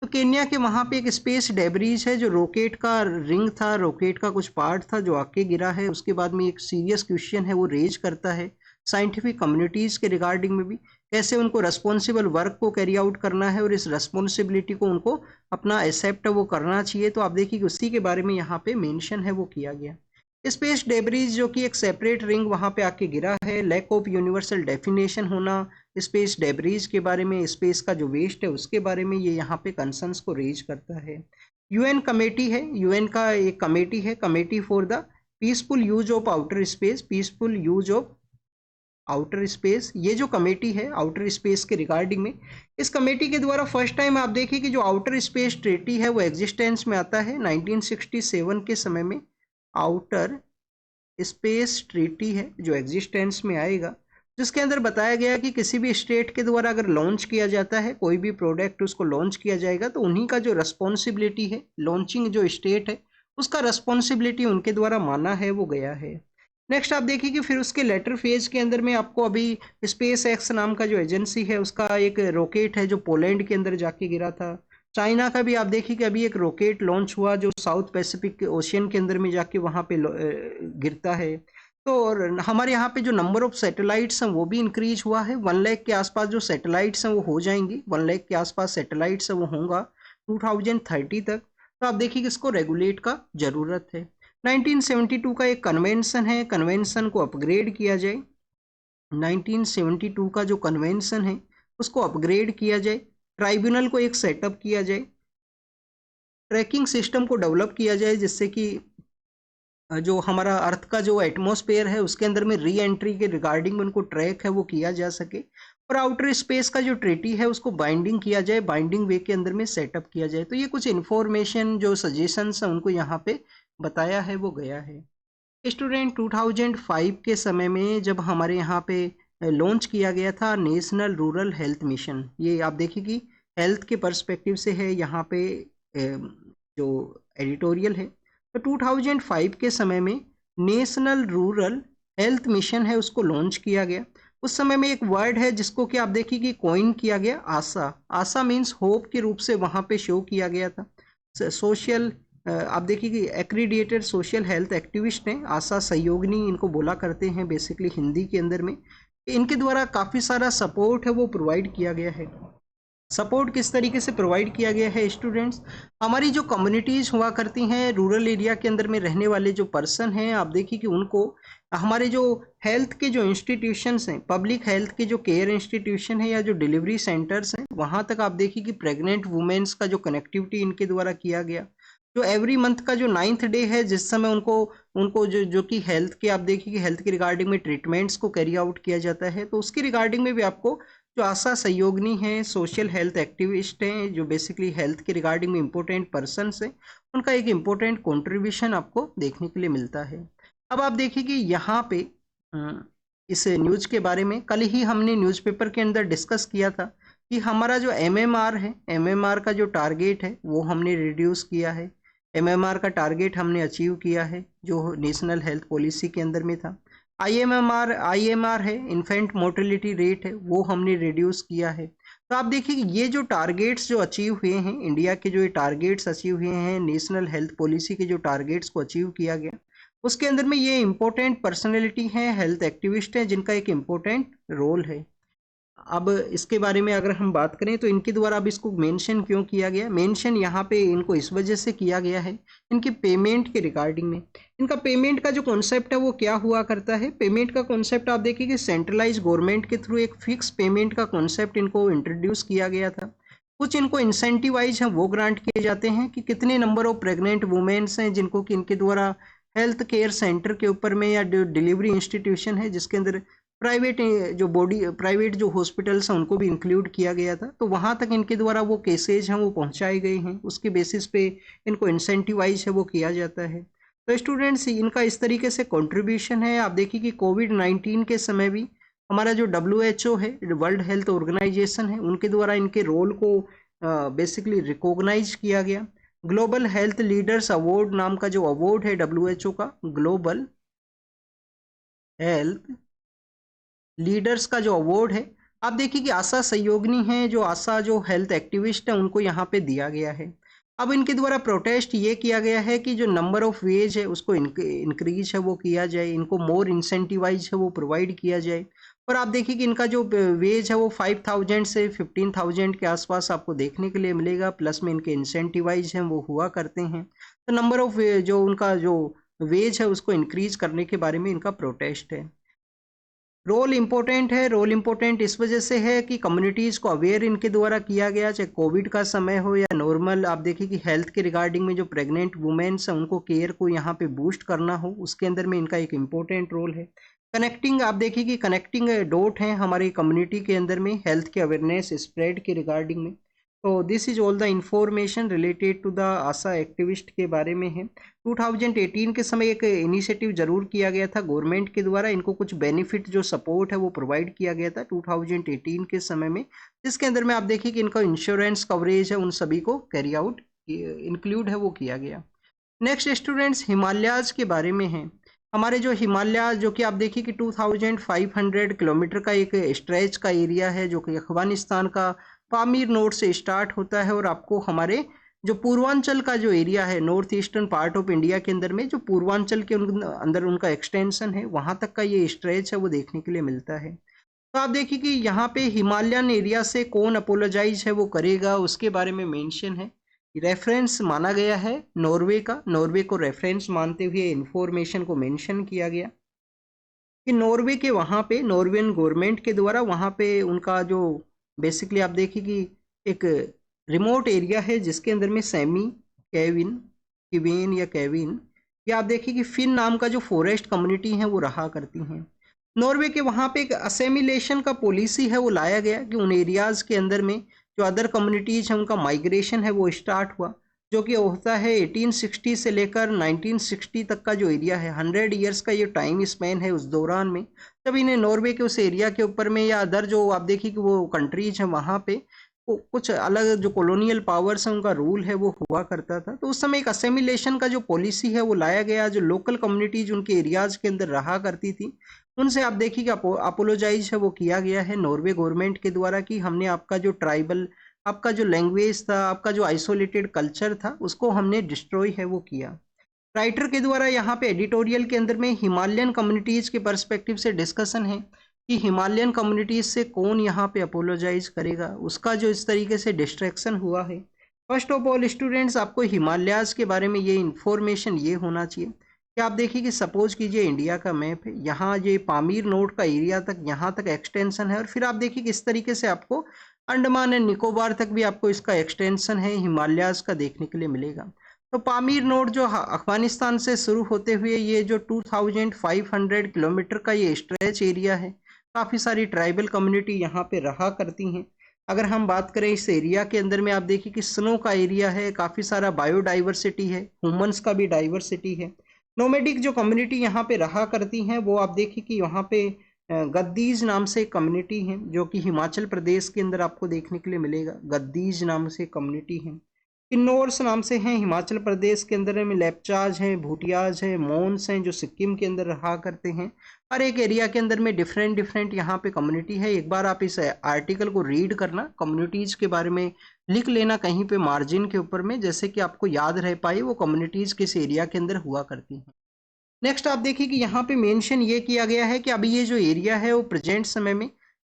तो केन्या के वहाँ पे एक स्पेस डेब्रीज है, जो रॉकेट का रिंग था, रॉकेट का कुछ पार्ट था जो आके गिरा है। उसके बाद में एक सीरियस क्वेश्चन है वो रेज करता है साइंटिफिक कम्युनिटीज़ के रिगार्डिंग में भी, कैसे उनको रेस्पॉन्सिबल वर्क को कैरी आउट करना है और इस रेस्पॉन्सिबिलिटी को उनको अपना एक्सेप्ट वो करना चाहिए। तो आप देखिए कि उसी के बारे में यहाँ पे मेंशन है वो किया गया। स्पेस डेब्रीज जो कि एक सेपरेट रिंग वहाँ पे आके गिरा है, लैक ऑफ यूनिवर्सल डेफिनेशन होना स्पेस डेब्रीज के बारे में, स्पेस का जो वेस्ट है उसके बारे में, ये यहाँ पे कंसर्न्स को रेज करता है। यूएन कमेटी है, यूएन का एक कमेटी है, committee for the peaceful use of outer space, peaceful use of outer space. ये जो कमेटी है आउटर स्पेस के रिगार्डिंग में, इस कमेटी के द्वारा फर्स्ट टाइम आप देखिए कि जो आउटर स्पेस ट्रीटी है वो एग्जिस्टेंस में आता है 1967 के समय में। आउटर स्पेस ट्रीटी है जो एग्जिस्टेंस में आएगा, जिसके अंदर बताया गया कि किसी भी स्टेट के द्वारा अगर लॉन्च किया जाता है कोई भी प्रोडक्ट, उसको लॉन्च किया जाएगा तो उन्हीं का जो रिस्पॉन्सिबिलिटी है, लॉन्चिंग जो स्टेट है उसका रिस्पॉन्सिबिलिटी उनके द्वारा माना है वो गया है। नेक्स्ट आप देखिए कि फिर उसके लेटर फेज के अंदर में आपको अभी स्पेस एक्स नाम का जो एजेंसी है उसका एक रॉकेट है जो पोलैंड के अंदर जाके गिरा था। चाइना का भी आप देखिए कि अभी एक रॉकेट लॉन्च हुआ जो साउथ पैसिफिक ओशियन के अंदर में जाके वहाँ पे गिरता है। तो और हमारे यहाँ पे जो नंबर ऑफ सैटेलाइट्स हैं वो भी इंक्रीज हुआ है, 1 लाख के आसपास जो सैटेलाइट्स हैं वो हो जाएंगी, 1 लाख के आसपास सैटेलाइट्स हैं वो होगा 2030 तक। तो आप देखिए कि इसको रेगुलेट का ज़रूरत है। 1972 का एक कन्वेंशन है, कन्वेंशन को अपग्रेड किया जाए। 1972 का जो कन्वेंशन है उसको अपग्रेड किया जाए, ट्राइब्यूनल को एक सेटअप किया जाए, ट्रैकिंग सिस्टम को डेवलप किया जाए, जिससे कि जो हमारा अर्थ का जो एटमॉस्फेयर है उसके अंदर में री एंट्री के रिगार्डिंग उनको ट्रैक है वो किया जा सके, और आउटर स्पेस का जो ट्रीटी है उसको बाइंडिंग किया जाए, बाइंडिंग वे के अंदर में सेटअप किया जाए। तो ये कुछ इन्फॉर्मेशन जो सजेशंस हैं उनको यहाँ पे बताया है वो गया है। स्टूडेंट 2005 के समय में जब हमारे यहाँ पे लॉन्च किया गया था नेशनल रूरल हेल्थ मिशन, ये आप देखिए कि हेल्थ के पर्सपेक्टिव से है यहाँ पे जो एडिटोरियल है। तो 2005 के समय में नेशनल रूरल हेल्थ मिशन है उसको लॉन्च किया गया। उस समय में एक वर्ड है जिसको कि आप देखिए कि कॉइन किया गया, आशा। आशा मीन्स होप के रूप से वहाँ पे शो किया गया था। सोशल आप देखिए कि एक्रीडिएटेड सोशल हेल्थ एक्टिविस्ट हैं, आशा सहयोगिनी इनको बोला करते हैं बेसिकली हिंदी के अंदर में। इनके द्वारा काफ़ी सारा सपोर्ट है वो प्रोवाइड किया गया है। सपोर्ट किस तरीके से प्रोवाइड किया गया है स्टूडेंट्स, हमारी जो कम्युनिटीज़ हुआ करती हैं रूरल एरिया के अंदर में रहने वाले जो पर्सन हैं, आप देखिए कि उनको हमारे जो हेल्थ के जो इंस्टीट्यूशंस हैं, पब्लिक हेल्थ के जो केयर इंस्टीट्यूशन है या जो डिलीवरी सेंटर्स हैं, वहाँ तक आप देखिए कि प्रेग्नेंट वुमेन्स का जो कनेक्टिविटी इनके द्वारा किया गया। जो एवरी मंथ का जो 9th डे है जिस समय उनको उनको जो कि हेल्थ के आप देखिए कि हेल्थ के रिगार्डिंग में ट्रीटमेंट्स को कैरी आउट किया जाता है, तो उसके रिगार्डिंग में भी आपको जो आशा सहयोगिनी हैं, सोशल हेल्थ एक्टिविस्ट हैं, जो बेसिकली हेल्थ के रिगार्डिंग में इंपॉर्टेंट पर्सन्स हैं, उनका एक इम्पोर्टेंट कंट्रीब्यूशन आपको देखने के लिए मिलता है। अब आप देखिए कि यहाँ पे इस न्यूज़ के बारे में कल ही हमने न्यूज़पेपर के अंदर डिस्कस किया था कि हमारा जो MMR है, MMR का जो टारगेट है वो हमने रिड्यूस किया है। MMR का टारगेट हमने अचीव किया है जो नेशनल हेल्थ पॉलिसी के अंदर में था। IMR है, इन्फेंट मोर्टेलिटी रेट है, वो हमने रिड्यूस किया है। तो आप देखिए कि ये जो टारगेट्स जो अचीव हुए हैं, इंडिया के जो ये टारगेट्स अचीव हुए हैं, नेशनल हेल्थ पॉलिसी के जो टारगेट्स को अचीव किया गया, उसके अंदर में ये इंपॉर्टेंट पर्सनैलिटी हैं, हेल्थ एक्टिविस्ट हैं, जिनका एक इम्पोर्टेंट रोल है। अब इसके बारे में अगर हम बात करें तो इनके द्वारा अब इसको मेंशन क्यों किया गया, मेंशन यहाँ पे इनको इस वजह से किया गया है इनकी पेमेंट के रिगार्डिंग में। इनका पेमेंट का जो कॉन्सेप्ट है वो क्या हुआ करता है, पेमेंट का कॉन्सेप्ट आप देखिए कि सेंट्रलाइज गवर्नमेंट के थ्रू एक फिक्स पेमेंट का कॉन्सेप्ट इनको इंट्रोड्यूस किया गया था। कुछ इनको इंसेंटिवाइज हैं वो ग्रांट किए जाते हैं कि कितने नंबर ऑफ प्रेग्नेंट वुमेन्स हैं जिनको कि इनके द्वारा हेल्थ केयर सेंटर के ऊपर में या डिलीवरी इंस्टीट्यूशन है जिसके अंदर प्राइवेट जो हॉस्पिटल्स हैं उनको भी इंक्लूड किया गया था, तो वहाँ तक इनके द्वारा वो केसेज हैं वो पहुँचाए गए हैं, उसके बेसिस पे इनको इंसेंटिवाइज है वो किया जाता है। तो स्टूडेंट्स इनका इस तरीके से कंट्रीब्यूशन है। आप देखिए कि कोविड-19 के समय भी हमारा जो WHO है, वर्ल्ड हेल्थ ऑर्गेनाइजेशन है, उनके द्वारा इनके रोल को बेसिकली रिकॉग्नाइज किया गया। ग्लोबल हेल्थ लीडर्स अवार्ड नाम का जो अवार्ड है WHO का, ग्लोबल हेल्थ लीडर्स का जो अवार्ड है, आप देखिए कि आशा सहयोगिनी हैं, जो आशा जो हेल्थ एक्टिविस्ट हैं, उनको यहाँ पे दिया गया है। अब इनके द्वारा प्रोटेस्ट ये किया गया है कि जो नंबर ऑफ वेज है उसको इंक्रीज है वो किया जाए, इनको मोर इंसेंटिवाइज है वो प्रोवाइड किया जाए। और आप देखिए कि इनका जो वेज है वो 5000 से 15,000 के आसपास आपको देखने के लिए मिलेगा, प्लस में इनके इंसेंटिवाइज हैं वो हुआ करते हैं। तो नंबर ऑफ जो उनका जो वेज है उसको इंक्रीज करने के बारे में इनका प्रोटेस्ट है। रोल इम्पोर्टेंट है, रोल इम्पोर्टेंट इस वजह से है कि कम्युनिटीज़ को अवेयर इनके द्वारा किया गया, चाहे कोविड का समय हो या नॉर्मल। आप देखिए कि हेल्थ के रिगार्डिंग में जो प्रेग्नेंट वुमेन्स हैं उनको केयर को यहाँ पे बूस्ट करना हो, उसके अंदर में इनका एक इम्पोर्टेंट रोल है। कनेक्टिंग, आप देखिए कि कनेक्टिंग डॉट हैं हमारी कम्युनिटी के अंदर में हेल्थ के अवेयरनेस स्प्रेड के रिगार्डिंग में। तो this is all the information related to the Asha activist के बारे में है। 2018 के समय एक इनिशिएटिव जरूर किया गया था गवर्नमेंट के द्वारा, इनको कुछ बेनिफिट जो सपोर्ट है वो प्रोवाइड किया गया था 2018 के समय में, जिसके अंदर में आप देखिए कि इनका इंश्योरेंस कवरेज है उन सभी को कैरी आउट इंक्लूड है वो किया गया। नेक्स्ट स्टूडेंट्स, हिमालयाज के बारे में है। हमारे जो हिमालय जो कि आप देखिए कि 2500 किलोमीटर का एक स्ट्रेच का एरिया है, जो कि अफगानिस्तान का पामीर नोड से स्टार्ट होता है और आपको हमारे जो पूर्वांचल का जो एरिया है, north eastern part of India के अंदर में जो पूर्वांचल के अंदर उनका एक्सटेंशन है, वहां तक का ये स्ट्रेच है वो देखने के लिए मिलता है। तो आप देखिए कि यहाँ पे हिमालयन एरिया से कौन अपोलोजाइज है वो करेगा, उसके बारे में मेंशन है। रेफरेंस माना गया है नॉर्वे का, नॉर्वे को रेफरेंस मानते हुए इंफॉर्मेशन को मेंशन किया गया कि नॉर्वे के वहाँ पे नॉर्वेन गवर्नमेंट के द्वारा वहाँ पे उनका जो बेसिकली आप देखिए कि एक रिमोट एरिया है जिसके अंदर में सेमी केविन किवेन या केविन या आप देखिए कि फिन नाम का जो फॉरेस्ट कम्युनिटी है वो रहा करती हैं। नॉर्वे के वहाँ पे एक असेमिलेशन का पॉलिसी है वो लाया गया कि उन एरियाज़ के अंदर में जो अदर कम्युनिटीज़ हैं उनका माइग्रेशन है वो स्टार्ट हुआ, जो कि होता है 1860 से लेकर 1960 तक का जो एरिया है, 100 ईयर्स का ये टाइम स्पेन है। उस दौरान में जब इन्हें नॉर्वे के उस एरिया के ऊपर में या अदर जो आप देखिए कि वो कंट्रीज हैं वहाँ पे कुछ अलग जो कॉलोनियल पावर्स हैं उनका रूल है वो हुआ करता था, तो उस समय एक असेमिलेशन का जो पॉलिसी है वो लाया गया। जो लोकल कम्युनिटीज उनके एरियाज के अंदर रहा करती थी उनसे आप देखिए कि अपोलोजाइज है वो किया गया है नॉर्वे गवर्नमेंट के द्वारा कि हमने आपका जो ट्राइबल, आपका जो लैंग्वेज था, आपका जो आइसोलेटेड कल्चर था, उसको हमने डिस्ट्रॉय है वो किया। राइटर के द्वारा यहाँ पे एडिटोरियल के अंदर में हिमालयन कम्युनिटीज के पर्सपेक्टिव से डिस्कशन है कि हिमालयन कम्युनिटीज से कौन यहाँ पे अपोलोजाइज करेगा, उसका जो इस तरीके से डिस्ट्रैक्शन हुआ है। फर्स्ट ऑफ ऑल स्टूडेंट्स, आपको हिमालयाज के बारे में ये इन्फॉर्मेशन ये होना चाहिए कि आप देखिए कि सपोज कीजिए इंडिया का मैप है, यहाँ ये पामीर नोड का एरिया तक यहाँ तक एक्सटेंशन है, और फिर आप देखिए कि इस तरीके से आपको अंडमान एंड निकोबार तक भी आपको इसका एक्सटेंशन है हिमालयाज का देखने के लिए मिलेगा। तो पामीर नोड जो अफगानिस्तान से शुरू होते हुए ये जो 2500 किलोमीटर का ये स्ट्रेच एरिया है, काफ़ी सारी ट्राइबल कम्युनिटी यहाँ पे रहा करती हैं। अगर हम बात करें इस एरिया के अंदर में आप देखिए कि स्नो का एरिया है, काफ़ी सारा बायोडाइवर्सिटी है, ह्यूमंस का भी डाइवर्सिटी है। नोमेडिक जो कम्युनिटी यहाँ पे रहा करती हैं वो आप देखिए कि यहाँ पे गद्दीज नाम से कम्युनिटी है जो कि हिमाचल प्रदेश के अंदर आपको देखने के लिए मिलेगा। गद्दीज नाम से कम्युनिटी है। किन्नौर्स नाम से हैं हिमाचल प्रदेश के अंदर में, लेपचाज हैं, भूटियाज हैं, मोन्स हैं जो सिक्किम के अंदर रहा करते हैं। हर एक एरिया के अंदर में डिफरेंट डिफरेंट यहाँ पे कम्युनिटी है। एक बार आप इस आर्टिकल को रीड करना, कम्युनिटीज़ के बारे में लिख लेना कहीं पे मार्जिन के ऊपर में, जैसे कि आपको याद रह पाए वो कम्युनिटीज़ किस एरिया के अंदर हुआ करती हैं। नेक्स्ट आप देखिए कि यहाँ पे मेंशन ये किया गया है कि अभी ये जो एरिया है वो प्रेजेंट समय में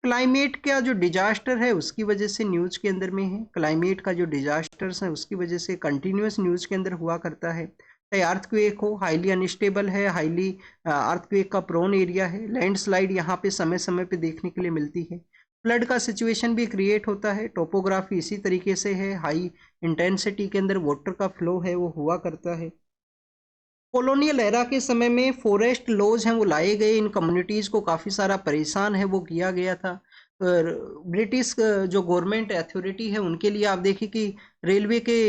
क्लाइमेट का जो डिजास्टर है उसकी वजह से न्यूज़ के अंदर में है। क्लाइमेट का जो डिजास्टर्स है उसकी वजह से कंटिन्यूस न्यूज़ के अंदर हुआ करता है। चाहे अर्थक्वेक हो, हाईली अनस्टेबल है, हाईली अर्थक्वेक का प्रोन एरिया है, लैंडस्लाइड यहाँ पे समय समय पे देखने के लिए मिलती है, फ्लड का सिचुएशन भी क्रिएट होता है, टोपोग्राफी इसी तरीके से है, हाई इंटेंसिटी के अंदर वाटर का फ्लो है वो हुआ करता है। कॉलोनियल एरा के समय में फॉरेस्ट लॉज हैं वो लाए गए, इन कम्युनिटीज़ को काफ़ी सारा परेशान है वो किया गया था। ब्रिटिश जो गवर्नमेंट अथॉरिटी है उनके लिए आप देखिए कि रेलवे के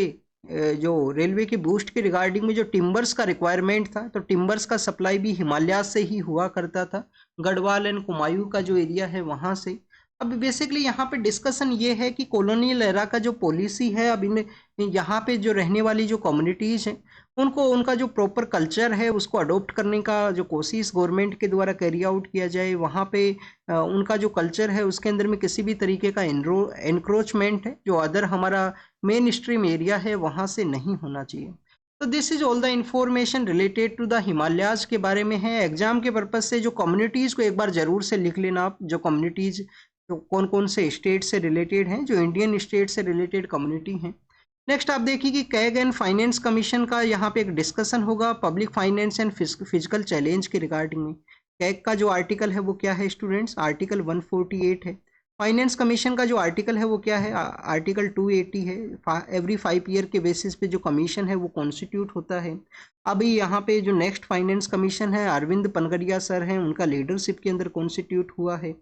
जो रेलवे की बूस्ट के रिगार्डिंग में जो टिम्बर्स का रिक्वायरमेंट था, तो टिम्बर्स का सप्लाई भी हिमालय से ही हुआ करता था, गढ़वाल एंड कुमायूं का जो एरिया है वहाँ से। अब बेसिकली यहाँ पे डिस्कशन ये है कि कॉलोनियल एरा का जो पॉलिसी है, अब इन यहाँ पे जो रहने वाली जो कम्युनिटीज़ हैं उनको उनका जो प्रॉपर कल्चर है उसको अडॉप्ट करने का जो कोशिश गवर्नमेंट के द्वारा कैरी आउट किया जाए। वहाँ पे उनका जो कल्चर है उसके अंदर में किसी भी तरीके का एनक्रोचमेंट है जो अदर हमारा मेन स्ट्रीम एरिया है वहाँ से नहीं होना चाहिए। तो this is all the information related to the Himalayas के बारे में है। एग्जाम के पर्पज से जो कम्युनिटीज़ को एक बार ज़रूर से लिख लेना आप, जो कम्युनिटीज़ तो कौन कौन से स्टेट से रिलेटेड हैं, जो इंडियन स्टेट से रिलेटेड कम्युनिटी हैं। नेक्स्ट आप देखिए कि कैग एंड फाइनेंस कमीशन का यहाँ पे एक डिस्कशन होगा public finance and physical challenge के रिगार्डिंग में। कैग का जो आर्टिकल है वो क्या है स्टूडेंट्स, आर्टिकल 148 है। फाइनेंस कमीशन का जो आर्टिकल है वो क्या है, आर्टिकल 280 है। एवरी 5 ईयर के बेसिस पे जो कमीशन है वो कॉन्स्टिट्यूट होता है। अभी यहाँ पे जो नेक्स्ट फाइनेंस कमीशन है अरविंद पनगड़िया सर हैं, उनका लीडरशिप के अंदर कॉन्स्टिट्यूट हुआ है।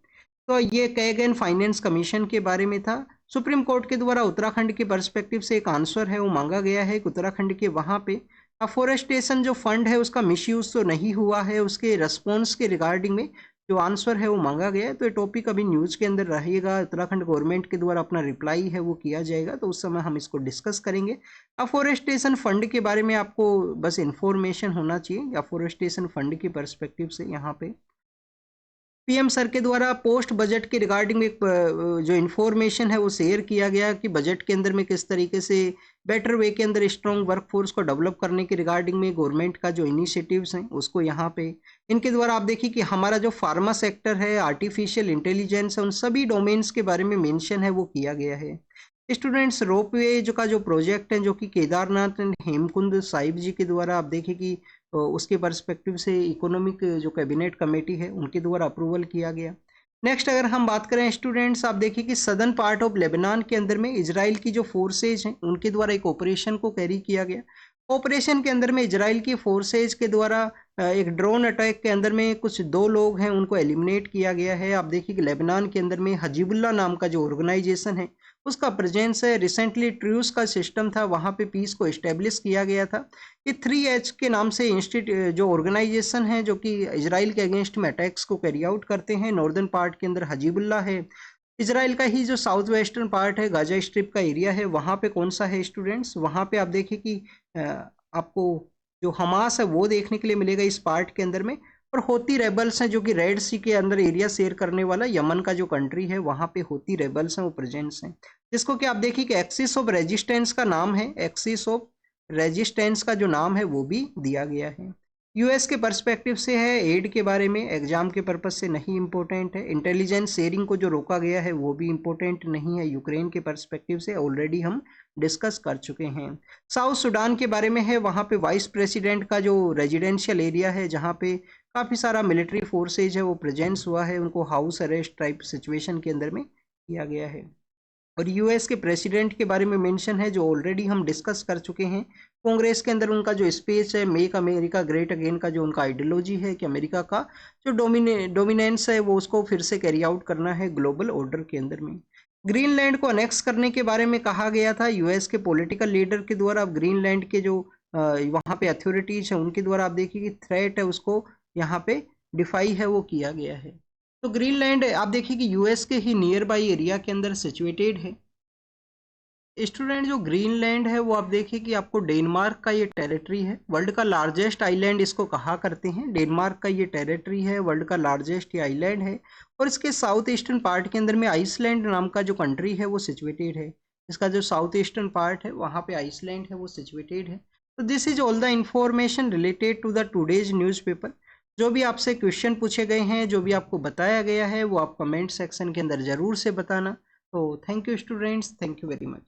तो ये कैग एंड फाइनेंस कमीशन के बारे में था। सुप्रीम कोर्ट के द्वारा उत्तराखंड के पर्सपेक्टिव से एक आंसर है वो मांगा गया है कि उत्तराखंड के वहाँ पे अफोरेस्टेशन जो फंड है उसका मिसयूज तो नहीं हुआ है, उसके रिस्पॉन्स के रिगार्डिंग में जो आंसर है वो मांगा गया है। तो ये टॉपिक अभी न्यूज़ के अंदर रहेगा, उत्तराखंड गवर्नमेंट के द्वारा अपना रिप्लाई है वो किया जाएगा, तो उस समय हम इसको डिस्कस करेंगे। अफोरेस्टेशन फंड के बारे में आपको बस इंफॉर्मेशन होना चाहिए अफोरेस्टेशन फंड के पर्सपेक्टिव से। यहाँ पे पीएम सर के द्वारा पोस्ट बजट के रिगार्डिंग एक जो इन्फॉर्मेशन है वो शेयर किया गया कि बजट के अंदर में किस तरीके से बेटर वे के अंदर स्ट्रॉन्ग वर्कफोर्स को डेवलप करने के रिगार्डिंग में गवर्नमेंट का जो इनिशिएटिव्स हैं उसको यहाँ पे इनके द्वारा आप देखिए कि हमारा जो फार्मा सेक्टर है, आर्टिफिशियल इंटेलिजेंस है, उन सभी डोमेन्स के बारे में मेंशन है वो किया गया है। स्टूडेंट्स रोपवे जो का जो प्रोजेक्ट है जो कि केदारनाथ एंड हेमकुंड साहिब जी के द्वारा आप देखिए कि उसके पर्सपेक्टिव से इकोनॉमिक जो कैबिनेट कमेटी है उनके द्वारा अप्रूवल किया गया। नेक्स्ट अगर हम बात करें स्टूडेंट्स, आप देखिए कि सदर्न पार्ट ऑफ लेबनान के अंदर में इजराइल की जो फोर्सेज हैं उनके द्वारा एक ऑपरेशन को कैरी किया गया। ऑपरेशन के अंदर में इजराइल की फोर्सेज के द्वारा एक ड्रोन अटैक के अंदर में कुछ 2 लोग हैं उनको एलिमिनेट किया गया है। आप देखिए कि लेबनान के अंदर में हजीबुल्लाह नाम का जो ऑर्गेनाइजेशन है उसका प्रेजेंस है। रिसेंटली ट्रूस का सिस्टम था, वहाँ पे पीस को इस्टेब्लिश किया गया था। ये 3H के नाम से इंस्टीट्यूट जो ऑर्गेनाइजेशन है जो कि इजराइल के अगेंस्ट में अटैक्स को कैरी आउट करते हैं। नॉर्दर्न पार्ट के अंदर हजीबुल्लाह है। इजराइल का ही जो साउथ वेस्टर्न पार्ट है, गाजा स्ट्रिप का एरिया है, वहाँ पे कौन सा है स्टूडेंट्स, वहाँ पे आप देखिए कि आपको जो हमास है वो देखने के लिए मिलेगा इस पार्ट के अंदर में। और होती रेबल्स हैं जो कि रेड सी के अंदर एरिया शेयर करने वाला यमन का जो कंट्री है वहाँ पे होती रेबल्स हैं वो प्रेजेंट्स हैं, जिसको कि आप देखिए कि एक्सिस ऑफ रेजिस्टेंस का नाम है, एक्सिस ऑफ रेजिस्टेंस का जो नाम है वो भी दिया गया है। यूएस के पर्सपेक्टिव से है, एड के बारे में एग्जाम के पर्पज से नहीं इंपॉर्टेंट है। इंटेलिजेंस शेयरिंग को जो रोका गया है वो भी इंपॉर्टेंट नहीं है। यूक्रेन के पर्सपेक्टिव से ऑलरेडी हम डिस्कस कर चुके हैं। साउथ सूडान के बारे में है, वहाँ पे वाइस प्रेसिडेंट का जो रेजिडेंशियल एरिया है जहाँ पे काफ़ी सारा मिलिट्री फोर्सेज है वो प्रेजेंस हुआ है, उनको हाउस अरेस्ट टाइप सिचुएशन के अंदर में किया गया है। और यूएस के प्रेसिडेंट के बारे में मेंशन है जो ऑलरेडी हम डिस्कस कर चुके हैं। कांग्रेस के अंदर उनका जो स्पीच है मेक अमेरिका ग्रेट अगेन का जो उनका आइडियोलॉजी है कि अमेरिका का जो डोमिनेंस है वो उसको फिर से कैरी आउट करना है ग्लोबल ऑर्डर के अंदर में। ग्रीनलैंड को अनेक्स करने के बारे में कहा गया था यूएस के पॉलिटिकल लीडर के द्वारा। अब ग्रीनलैंड के जो वहाँ पे अथॉरिटीज है उनके द्वारा आप देखिए कि थ्रेट है उसको यहाँ पे डिफाई है वो किया गया है। तो ग्रीनलैंड आप देखिए कि यूएस के ही नियर बाई एरिया के अंदर सिचुएटेड है। स्टूडेंट जो ग्रीनलैंड है वो आप देखिए कि आपको डेनमार्क का ये टेरिटरी है, वर्ल्ड का लार्जेस्ट आइलैंड इसको कहा करते हैं। डेनमार्क का ये टेरिटरी है, वर्ल्ड का लार्जेस्ट ये आइलैंड है। और इसके साउथ ईस्टर्न पार्ट के अंदर में आइसलैंड नाम का जो कंट्री है वो सिचुएटेड है। इसका जो साउथ ईस्टर्न पार्ट है वहाँ पे आइसलैंड है वो सिचुएटेड है। तो this is all the information related to the today's newspaper. जो भी आपसे क्वेश्चन पूछे गए हैं, जो भी आपको बताया गया है वो आप कमेंट सेक्शन के अंदर ज़रूर से बताना। तो thank you students, thank you very much.